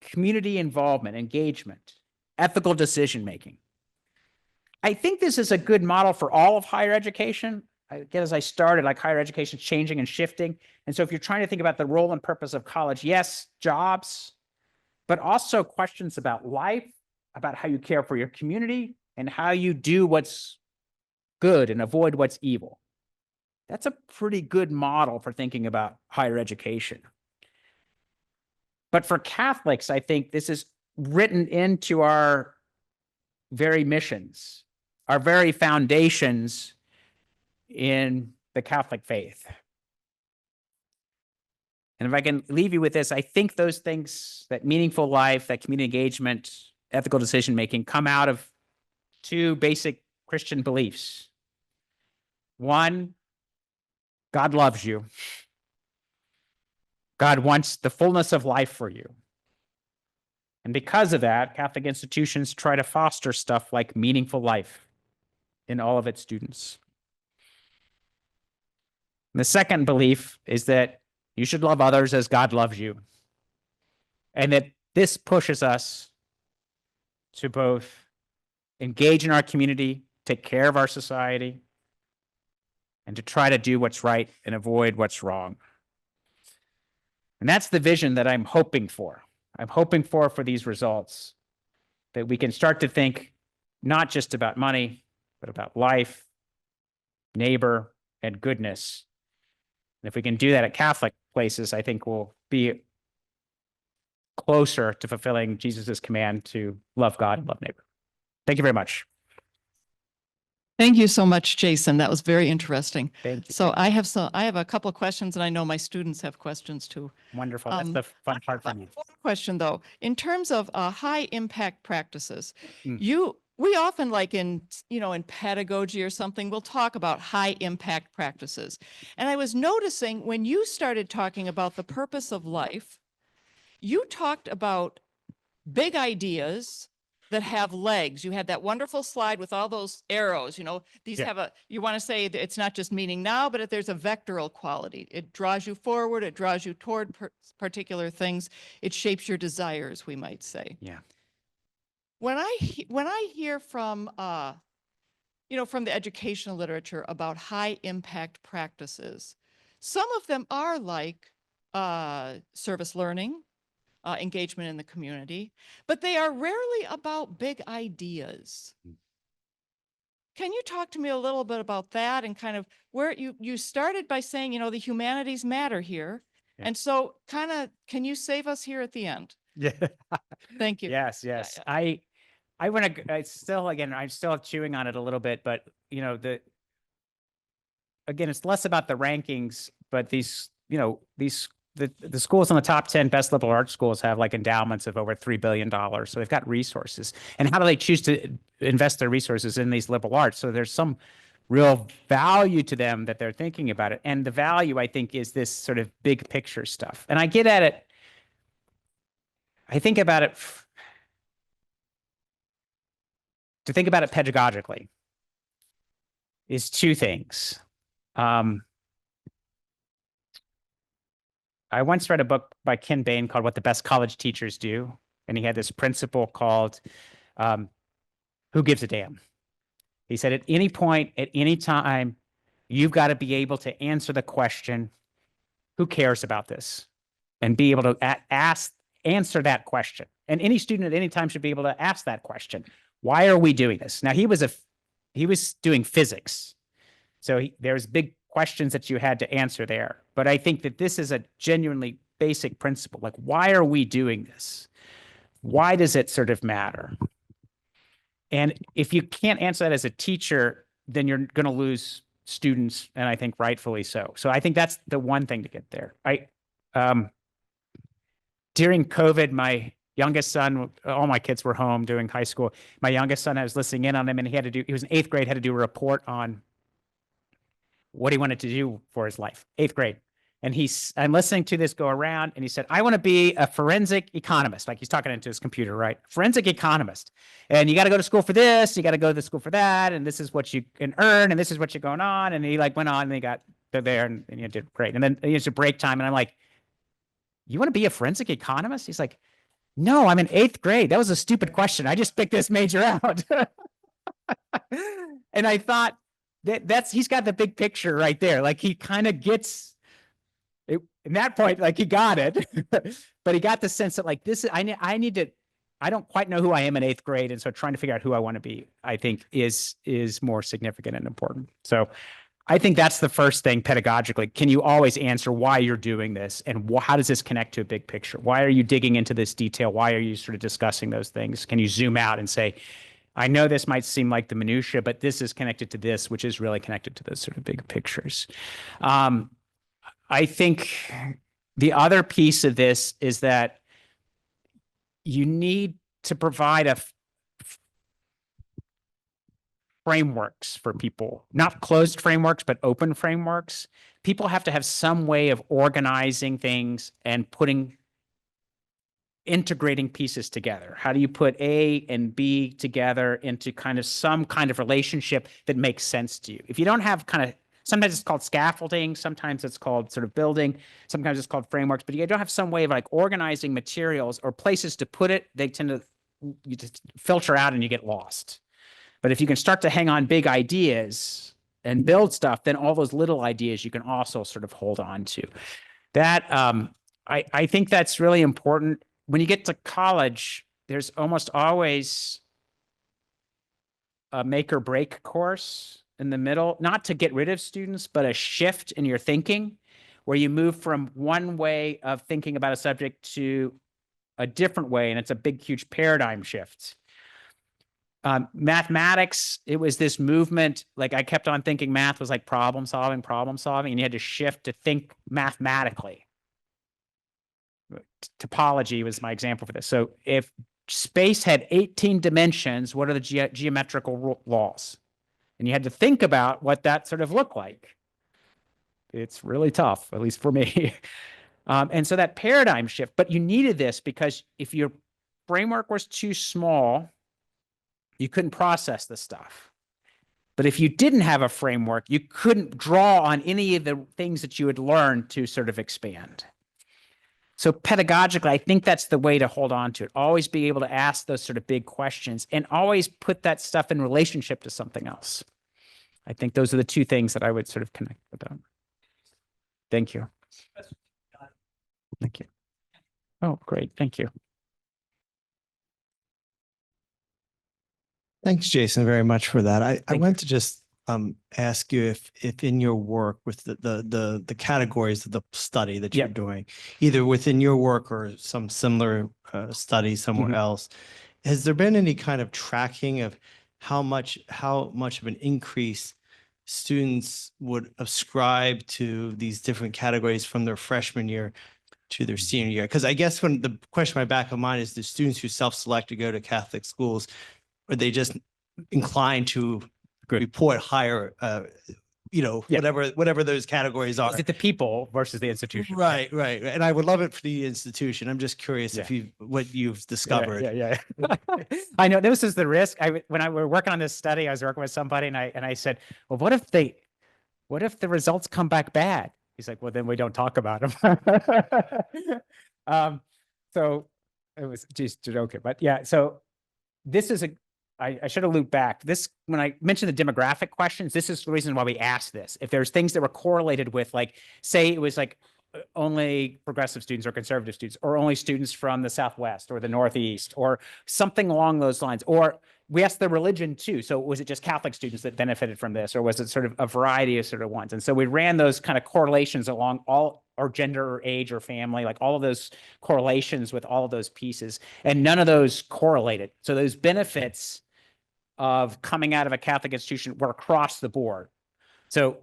community involvement, engagement, ethical decision-making. I think this is a good model for all of higher education. Again, as I started, like higher education is changing and shifting. And so if you're trying to think about the role and purpose of college, yes, jobs, but also questions about life, about how you care for your community, and how you do what's good and avoid what's evil. That's a pretty good model for thinking about higher education. But for Catholics, I think this is written into our very missions, our very foundations in the Catholic faith. And if I can leave you with this, I think those things, that meaningful life, that community engagement, ethical decision-making, come out of two basic Christian beliefs. One, God loves you. God wants the fullness of life for you. And because of that, Catholic institutions try to foster stuff like meaningful life in all of its students. And the second belief is that you should love others as God loves you. And that this pushes us to both engage in our community, take care of our society, and to try to do what's right and avoid what's wrong. And that's the vision that I'm hoping for. I'm hoping for these results, that we can start to think not just about money, but about life, neighbor, and goodness. And if we can do that at Catholic places, I think we'll be closer to fulfilling Jesus's command to love God and love neighbor. Thank you very much. Thank you so much, Jason. That was very interesting. Thank you. So I have a couple of questions, and I know my students have questions too. Wonderful. That's the fun part for me. One question though, in terms of high impact practices, Mm. we often, like in pedagogy or something, we'll talk about high impact practices. And I was noticing when you started talking about the purpose of life, you talked about big ideas that have legs. You had that wonderful slide with all those arrows, these Yeah. you want to say that it's not just meaning now, but there's a vectoral quality. It draws you forward, it draws you toward particular things. It shapes your desires, we might say. Yeah. When I hear from, from the educational literature about high impact practices, some of them are like service learning, engagement in the community, but they are rarely about big ideas. Can you talk to me a little bit about that and kind of where you started by saying, the humanities matter here. Yeah. And so can you save us here at the end? Yeah. Thank you. Yes. yeah. I want to, I'm still chewing on it a little bit, but again, it's less about the rankings, but the schools in the top 10 best liberal arts schools have like endowments of over $3 billion. So they've got resources. And how do they choose to invest their resources in these liberal arts? So there's some real value to them that they're thinking about it. And the value, I think, is this sort of big picture stuff. And I get at it, I think about it, to think about it pedagogically is two things. I once read a book by Ken Bain called What the Best College Teachers Do. And he had this principle called Who Gives a Damn? He said, at any point, at any time, you've got to be able to answer the question, who cares about this? And be able to answer that question. And any student at any time should be able to ask that question. Why are we doing this? Now, he was doing physics. So there's big questions that you had to answer there. But I think that this is a genuinely basic principle. Like, why are we doing this? Why does it sort of matter? And if you can't answer that as a teacher, then you're going to lose students, and I think rightfully so. So I think that's the one thing to get there. During COVID, my youngest son, all my kids were home doing high school. My youngest son, I was listening in on him, and he was in 8th grade, had to do a report on what he wanted to do for his life, 8th grade. And I'm listening to this go around, and he said, I want to be a forensic economist. Like he's talking into his computer, right? Forensic economist. And you got to go to school for this, you got to go to school for that, and this is what you can earn, and this is what you're going on. And he like went on, and he got there, and he did great. And then it's a break time, and I'm like, you want to be a forensic economist? He's like, no, I'm in 8th grade. That was a stupid question. I just picked this major out. And I thought he's got the big picture right there. Like he kind of gets it in that point, like he got it, but he got the sense that like this is, I need to, I don't quite know who I am in 8th grade. And so trying to figure out who I want to be, I think is more significant and important. So I think that's the first thing pedagogically. Can you always answer why you're doing this, and how does this connect to a big picture? Why are you digging into this detail? Why are you sort of discussing those things? Can you zoom out and say, I know this might seem like the minutia, but this is connected to this, which is really connected to those sort of big pictures. I think the other piece of this is that you need to provide frameworks for people, not closed frameworks, but open frameworks. People have to have some way of organizing things and integrating pieces together. How do you put A and B together into kind of some kind of relationship that makes sense to you? If you don't have kind of, sometimes it's called scaffolding, sometimes it's called sort of building, sometimes it's called frameworks, but you don't have some way of like organizing materials or places to put it, they tend to, you just filter out and you get lost. But if you can start to hang on big ideas and build stuff, then all those little ideas you can also sort of hold on to. That, I think that's really important. When you get to college, there's almost always a make or break course in the middle, not to get rid of students, but a shift in your thinking where you move from one way of thinking about a subject to a different way. And it's a big, huge paradigm shift. Mathematics, it was this movement, like I kept on thinking math was like problem solving, and you had to shift to think mathematically. Topology was my example for this. So if space had 18 dimensions, what are the geometrical laws? And you had to think about what that sort of looked like. It's really tough, at least for me. And so that paradigm shift, but you needed this because if your framework was too small, you couldn't process the stuff. But if you didn't have a framework, you couldn't draw on any of the things that you had learned to sort of expand. So pedagogically, I think that's the way to hold on to it. Always be able to ask those sort of big questions and always put that stuff in relationship to something else. I think those are the two things that I would sort of connect with them. Thank you. Thank you. Oh, great. Thank you. Thanks, Jason, very much for that. I want to just ask you if in your work with the categories of the study that you're doing, either within your work or some similar study somewhere else, has there been any kind of tracking of how much of an increase students would ascribe to these different categories from their freshman year to their senior year? Because I guess when the question in my back of mind is the students who self-select to go to Catholic schools, are they just inclined to report higher, whatever those categories are? Is it the people versus the institution? Right. And I would love it for the institution. I'm just curious if what you've discovered. Yeah. I know this is the risk. When I were working on this study, I was working with somebody and I said, well, what if the results come back bad? He's like, well, then we don't talk about them. So it was just joking, but yeah. So this is I should have looped back. This, when I mentioned the demographic questions, this is the reason why we asked this. If there's things that were correlated with, like, say it was like only progressive students or conservative students, or only students from the Southwest or the Northeast, or something along those lines. Or we asked the religion too. So was it just Catholic students that benefited from this, or was it sort of a variety of sort of ones? And so we ran those kind of correlations along all, or gender or age or family, like all of those correlations with all of those pieces, and none of those correlated. So those benefits of coming out of a Catholic institution were across the board. So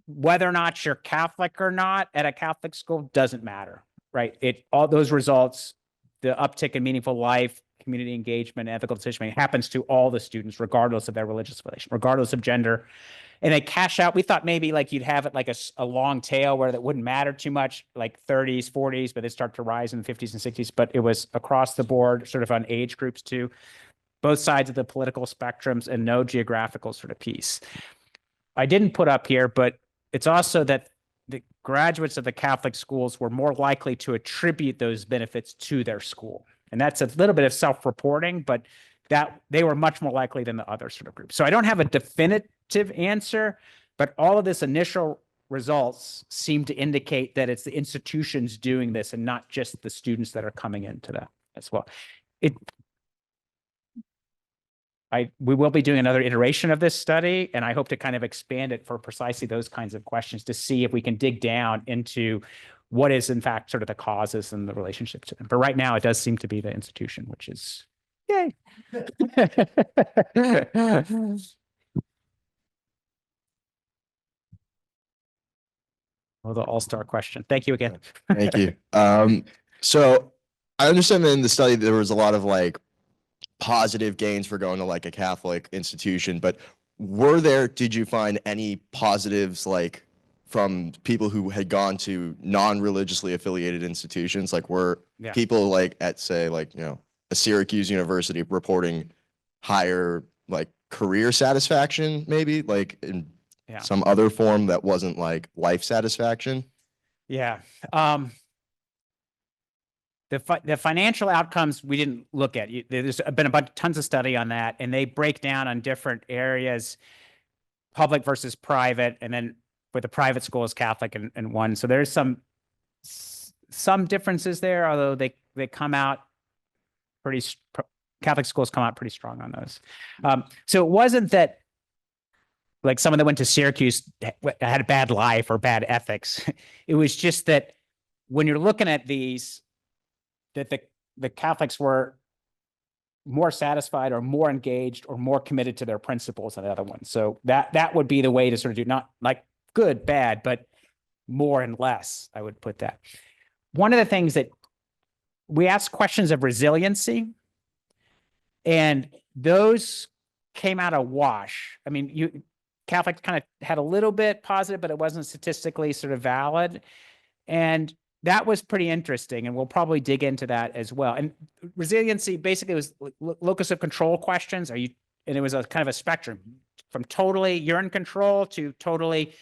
whether or not you're Catholic or not at a Catholic school doesn't matter, right? All those results, the uptick in meaningful life, community engagement, ethical decision making happens to all the students, regardless of their religious affiliation, regardless of gender. And they cash out. We thought maybe like you'd have it like a long tail where that wouldn't matter too much, like 30s, 40s, but they start to rise in the 50s and 60s. But it was across the board, sort of on age groups too, both sides of the political spectrums, and no geographical sort of piece. I didn't put up here, but it's also that the graduates of the Catholic schools were more likely to attribute those benefits to their school. And that's a little bit of self-reporting, but that they were much more likely than the other sort of groups. So I don't have a definitive answer, but all of this initial results seem to indicate that it's the institutions doing this and not just the students that are coming into that as well. We will be doing another iteration of this study, and I hope to kind of expand it for precisely those kinds of questions to see if we can dig down into what is in fact sort of the causes and the relationship to them. But right now it does seem to be the institution, which is yay. Oh, the all-star question. Thank you again. Thank you. So I understand that in the study there was a lot of like positive gains for going to like a Catholic institution, but did you find any positives like from people who had gone to non-religiously affiliated institutions? Like were people like at say like, you know, a Syracuse University reporting higher like career satisfaction, maybe like in some other form that wasn't like life satisfaction? Yeah. The financial outcomes we didn't look at. There's been tons of study on that, and they break down on different areas, public versus private, and then with the private school is Catholic and one. So there's some differences there, although they come out Catholic schools come out pretty strong on those. So it wasn't that like someone that went to Syracuse had a bad life or bad ethics. It was just that when you're looking at these, that the Catholics were more satisfied or more engaged or more committed to their principles than the other ones. So that would be the way to sort of do, not like good, bad, but more and less, I would put that. One of the things that we asked questions of resiliency, and those came out a wash. I mean, Catholics kind of had a little bit positive, but it wasn't statistically sort of valid. And that was pretty interesting, and we'll probably dig into that as well. And resiliency basically was locus of control questions. And it was a kind of a spectrum from totally you're in control to totally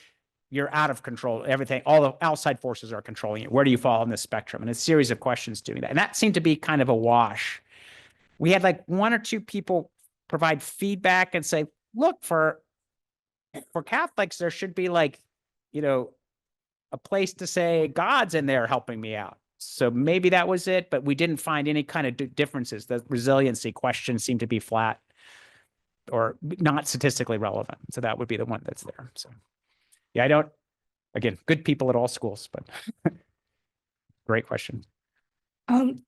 you're out of control. Everything, all the outside forces are controlling you. Where do you fall on this spectrum? And a series of questions doing that. And that seemed to be kind of a wash. We had like one or two people provide feedback and say, look, for Catholics, there should be like, you know, a place to say God's in there helping me out. So maybe that was it, but we didn't find any kind of differences. The resiliency question seemed to be flat or not statistically relevant. So that would be the one that's there. So yeah, again, good people at all schools, but great question.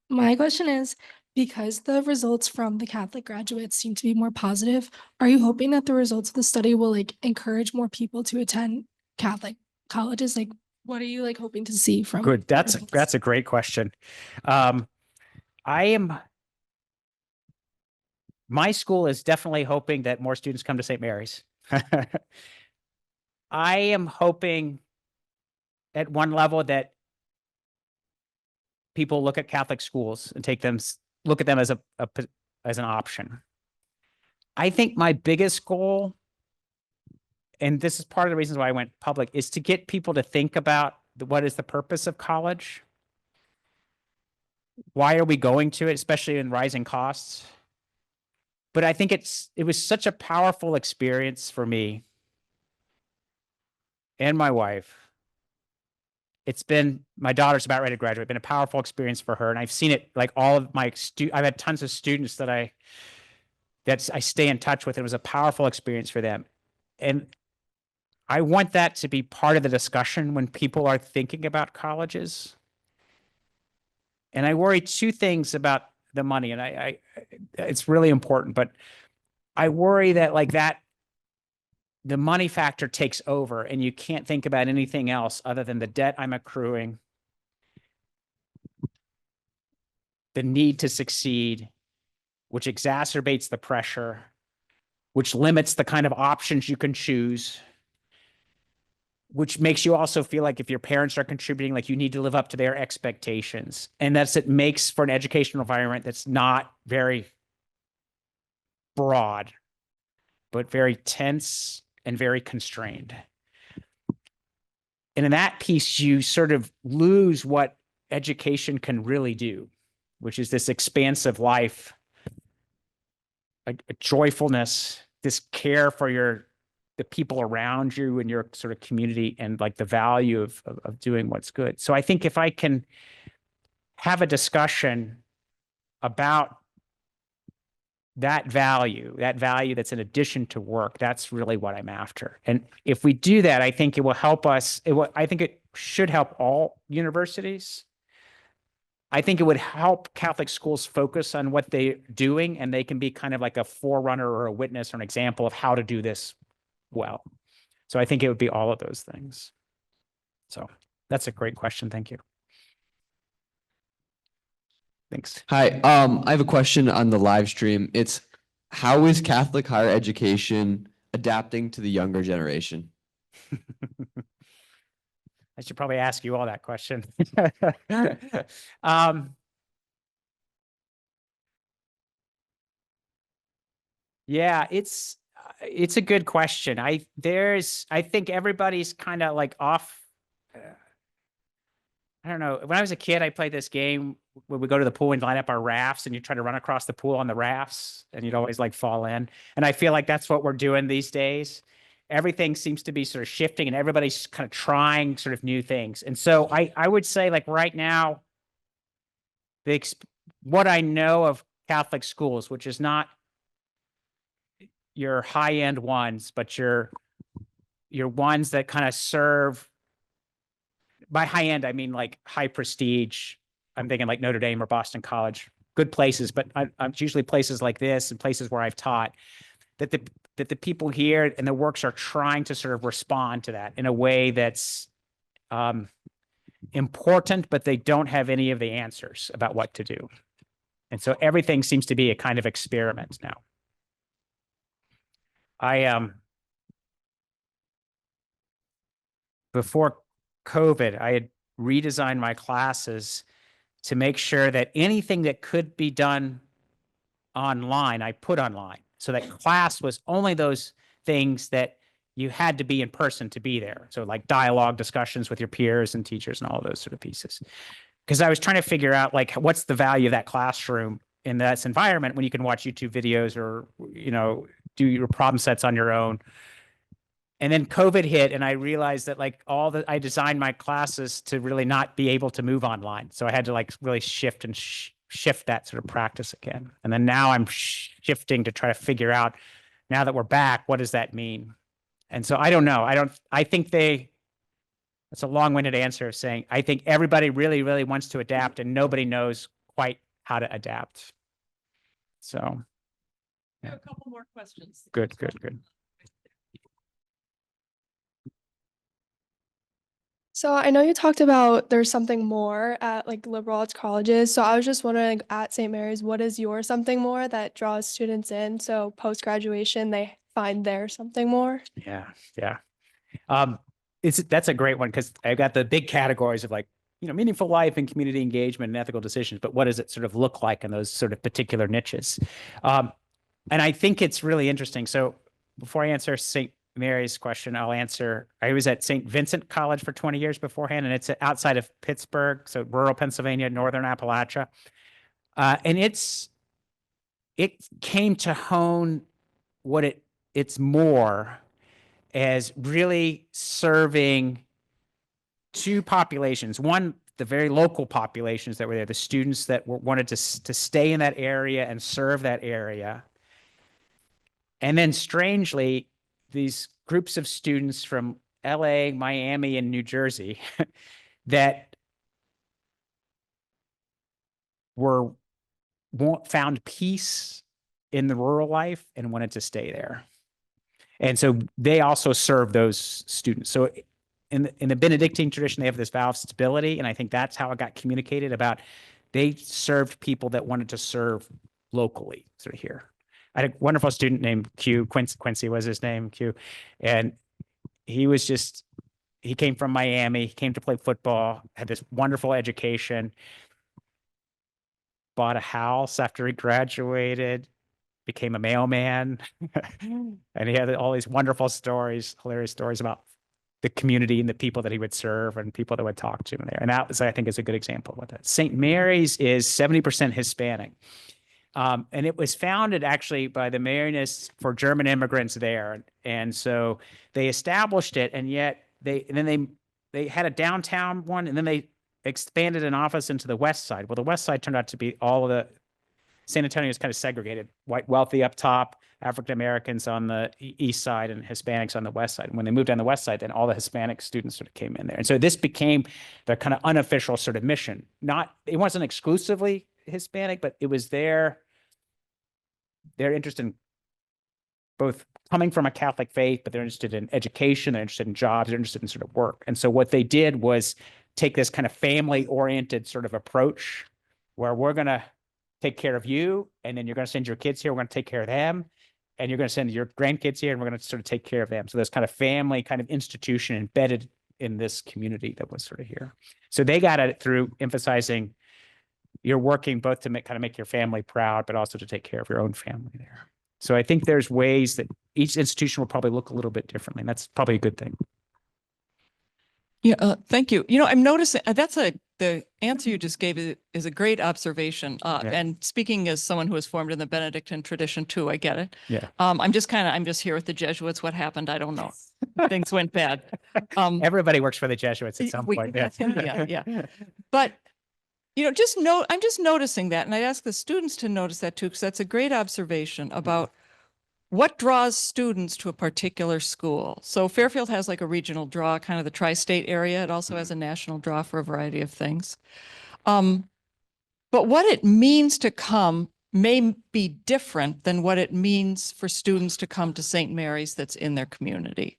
My question is, because the results from the Catholic graduates seem to be more positive, are you hoping that the results of the study will like encourage more people to attend Catholic colleges? Like, what are you like hoping to see from? Good. That's a great question. My school is definitely hoping that more students come to St. Mary's. I am hoping at one level that people look at Catholic schools and look at them as an option. I think my biggest goal, and this is part of the reasons why I went public, is to get people to think about what is the purpose of college? Why are we going to it, especially in rising costs? But I think it was such a powerful experience for me and my wife. My daughter's about ready to graduate. It's been a powerful experience for her. And I've seen it like all of I've had tons of students that I stay in touch with. It was a powerful experience for them. And I want that to be part of the discussion when people are thinking about colleges. And I worry two things about the money, and it's really important, but I worry that the money factor takes over and you can't think about anything else other than the debt I'm accruing, the need to succeed, which exacerbates the pressure, which limits the kind of options you can choose. which makes you also feel like if your parents are contributing, like you need to live up to their expectations. And it makes for an educational environment that's not very broad, but very tense and very constrained. And in that piece, you sort of lose what education can really do, which is this expansive life, a joyfulness, this care for the people around you and your sort of community, and like the value of doing what's good. So I think if I can have a discussion about that value that's in addition to work, that's really what I'm after. And if we do that, I think it will help us. I think it should help all universities. I think it would help Catholic schools focus on what they're doing, and they can be kind of like a forerunner or a witness or an example of how to do this well. So I think it would be all of those things. So that's a great question. Thank you. Thanks. Hi, I have a question on the live stream. It's how is Catholic higher education adapting to the younger generation? I should probably ask you all that question. Yeah, it's a good question. I think everybody's kind of like off. I don't know. When I was a kid, I played this game where we go to the pool and line up our rafts, and you try to run across the pool on the rafts, and you'd always like fall in. And I feel like that's what we're doing these days. Everything seems to be sort of shifting, and everybody's kind of trying sort of new things. And so I would say, like, right now, what I know of Catholic schools, which is not your high-end ones, but your ones that kind of serve. By high end, I mean like high prestige. I'm thinking like Notre Dame or Boston College, good places, but I'm usually places like this and places where I've taught, that the people here and the works are trying to sort of respond to that in a way that's important, but they don't have any of the answers about what to do. And so everything seems to be a kind of experiment now. Before COVID, I had redesigned my classes to make sure that anything that could be done online, I put online. So that class was only those things that you had to be in person to be there. So like dialogue discussions with your peers and teachers and all of those sort of pieces. Because I was trying to figure out, like, what's the value of that classroom in that environment when you can watch YouTube videos or, do your problem sets on your own. And then COVID hit, and I realized that I designed my classes to really not be able to move online. So I had to really shift and shift that sort of practice again. And then now I'm shifting to try to figure out, now that we're back, what does that mean? And so I don't know. I think that's a long-winded answer of saying, I think everybody really, really wants to adapt, and nobody knows quite how to adapt. So. I have a couple more questions. Good. So I know you talked about there's something more at liberal arts colleges. So I was just wondering, at St. Mary's, what is your something more that draws students in? So post-graduation, they find their something more? Yeah. That's a great one, because I've got the big categories of meaningful life and community engagement and ethical decisions, but what does it sort of look like in those sort of particular niches? And I think it's really interesting. So before I answer St. Mary's question, I'll answer, I was at St. Vincent College for 20 years beforehand, and it's outside of Pittsburgh, so rural Pennsylvania, northern Appalachia. And it came to hone what it's more as really serving two populations. One, the very local populations that were there, the students that wanted to stay in that area and serve that area. And then strangely, these groups of students from LA, Miami, and New Jersey that found peace in the rural life and wanted to stay there. And so they also serve those students. So in the Benedictine tradition, they have this vow of stability. And I think that's how it got communicated about, they served people that wanted to serve locally sort of here. I had a wonderful student named Q, Quincy was his name, Q. And he was just he came from Miami, he came to play football, had this wonderful education, bought a house after he graduated, became a mailman. And he had all these wonderful stories, hilarious stories about the community and the people that he would serve and people that would talk to him there. And that was, I think, is a good example of that. St. Mary's is 70% Hispanic. And it was founded actually by the Marianists for German immigrants there. And so they established it, and yet they had a downtown one, and then they expanded an office into the west side. Well, the west side turned out to be all of the San Antonio is kind of segregated, white wealthy up top, African Americans on the east side, and Hispanics on the west side. And when they moved on the west side, then all the Hispanic students sort of came in there. And so this became the kind of unofficial sort of mission. It wasn't exclusively Hispanic, but it was their interest in both coming from a Catholic faith, but they're interested in education, they're interested in jobs, they're interested in sort of work. And so what they did was take this kind of family-oriented sort of approach where we're going to take care of you, and then you're going to send your kids here, we're going to take care of them, and you're going to send your grandkids here, and we're going to sort of take care of them. So there's kind of family kind of institution embedded in this community that was sort of here. So they got at it through emphasizing you're working both to make your family proud, but also to take care of your own family there. So I think there's ways that each institution will probably look a little bit differently, and that's probably a good thing. Yeah, thank you. I'm noticing the answer you just gave is a great observation. And speaking as someone who was formed in the Benedictine tradition too, I get it. Yeah. I'm just here with the Jesuits. What happened? I don't know. Things went bad. Everybody works for the Jesuits at some point. Yeah. But I'm just noticing that, and I ask the students to notice that too, because that's a great observation about what draws students to a particular school. So Fairfield has like a regional draw, kind of the tri-state area. It also has a national draw for a variety of things. But what it means to come may be different than what it means for students to come to St. Mary's that's in their community.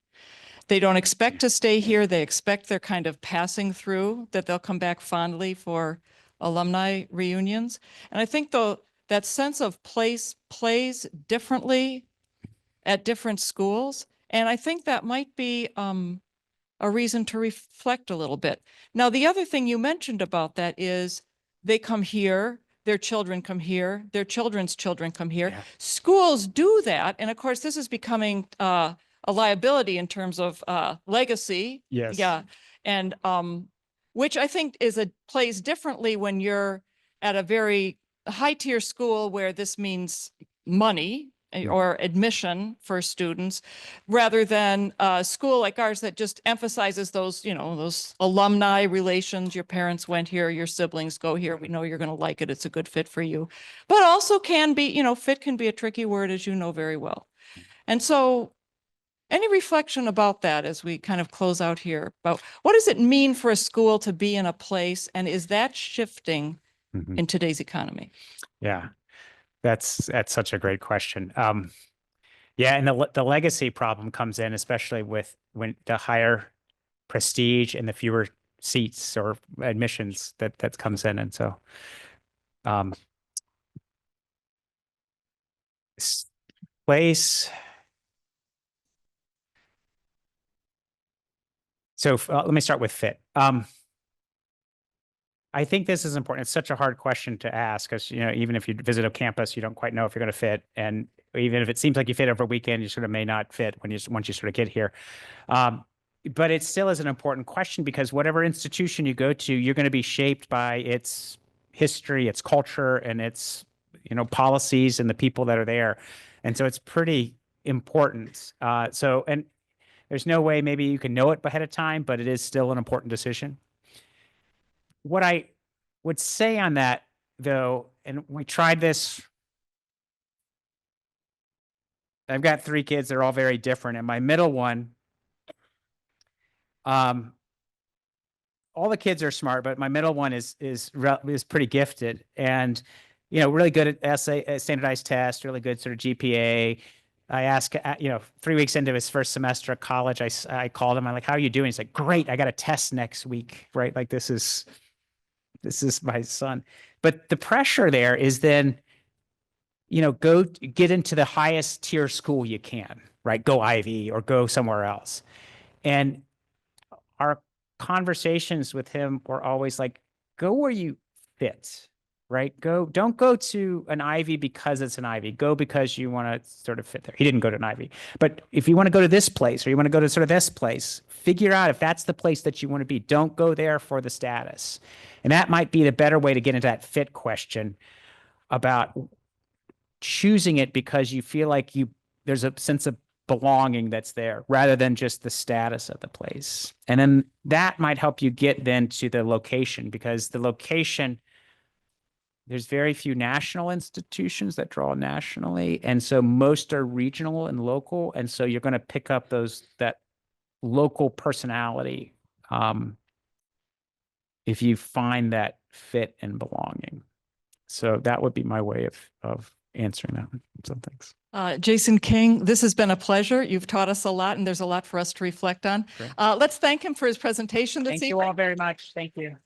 They don't expect to stay here. They expect they're kind of passing through, that they'll come back fondly for alumni reunions. And I think though that sense of place plays differently at different schools. And I think that might be a reason to reflect a little bit. Now, the other thing you mentioned about that is they come here, their children come here, their children's children come here. Yeah. Schools do that. And of course, this is becoming a liability in terms of legacy. Yes. Yeah. And which I think plays differently when you're at a very high tier school where this means money or admission for students, rather than a school like ours that just emphasizes those alumni relations. Your parents went here, your siblings go here. We know you're going to like it. It's a good fit for you, but also can be, fit can be a tricky word, as you know very well. And so any reflection about that as we kind of close out here about what does it mean for a school to be in a place, and is that shifting in today's economy? Yeah. That's such a great question. Yeah, and the legacy problem comes in, especially when the higher prestige and the fewer seats or admissions that comes in, and so place. So let me start with fit. I think this is important. It's such a hard question to ask because, even if you visit a campus, you don't quite know if you're going to fit. And even if it seems like you fit over a weekend, you sort of may not fit once you sort of get here. But it still is an important question because whatever institution you go to, you're going to be shaped by its history, its culture, and its, policies and the people that are there. And so it's pretty important. And there's no way maybe you can know it ahead of time, but it is still an important decision. What I would say on that, though, and we tried this, I've got 3 kids, they're all very different. And my middle one, all the kids are smart, but my middle one is pretty gifted and, really good at standardized tests, really good sort of GPA. I asked, 3 weeks into his first semester at college, I called him. I'm like, how are you doing? He's like, great. I got a test next week, right? Like, this is my son. But the pressure there is then, go get into the highest tier school you can, right? Go Ivy or go somewhere else. And our conversations with him were always like, go where you fit, right? Don't go to an Ivy because it's an Ivy. Go because you want to sort of fit there. He didn't go to an Ivy, but if you want to go to this place or you want to go to sort of this place, figure out if that's the place that you want to be. Don't go there for the status. And that might be the better way to get into that fit question about choosing it because you feel like there's a sense of belonging that's there rather than just the status of the place. And then that might help you get then to the location, because the location, there's very few national institutions that draw nationally. And so most are regional and local. And so you're going to pick up that local personality if you find that fit and belonging. So that would be my way of answering that. So thanks. Jason King, this has been a pleasure. You've taught us a lot, and there's a lot for us to reflect on. Great. Let's thank him for his presentation this Thank evening. you all very much. Thank you.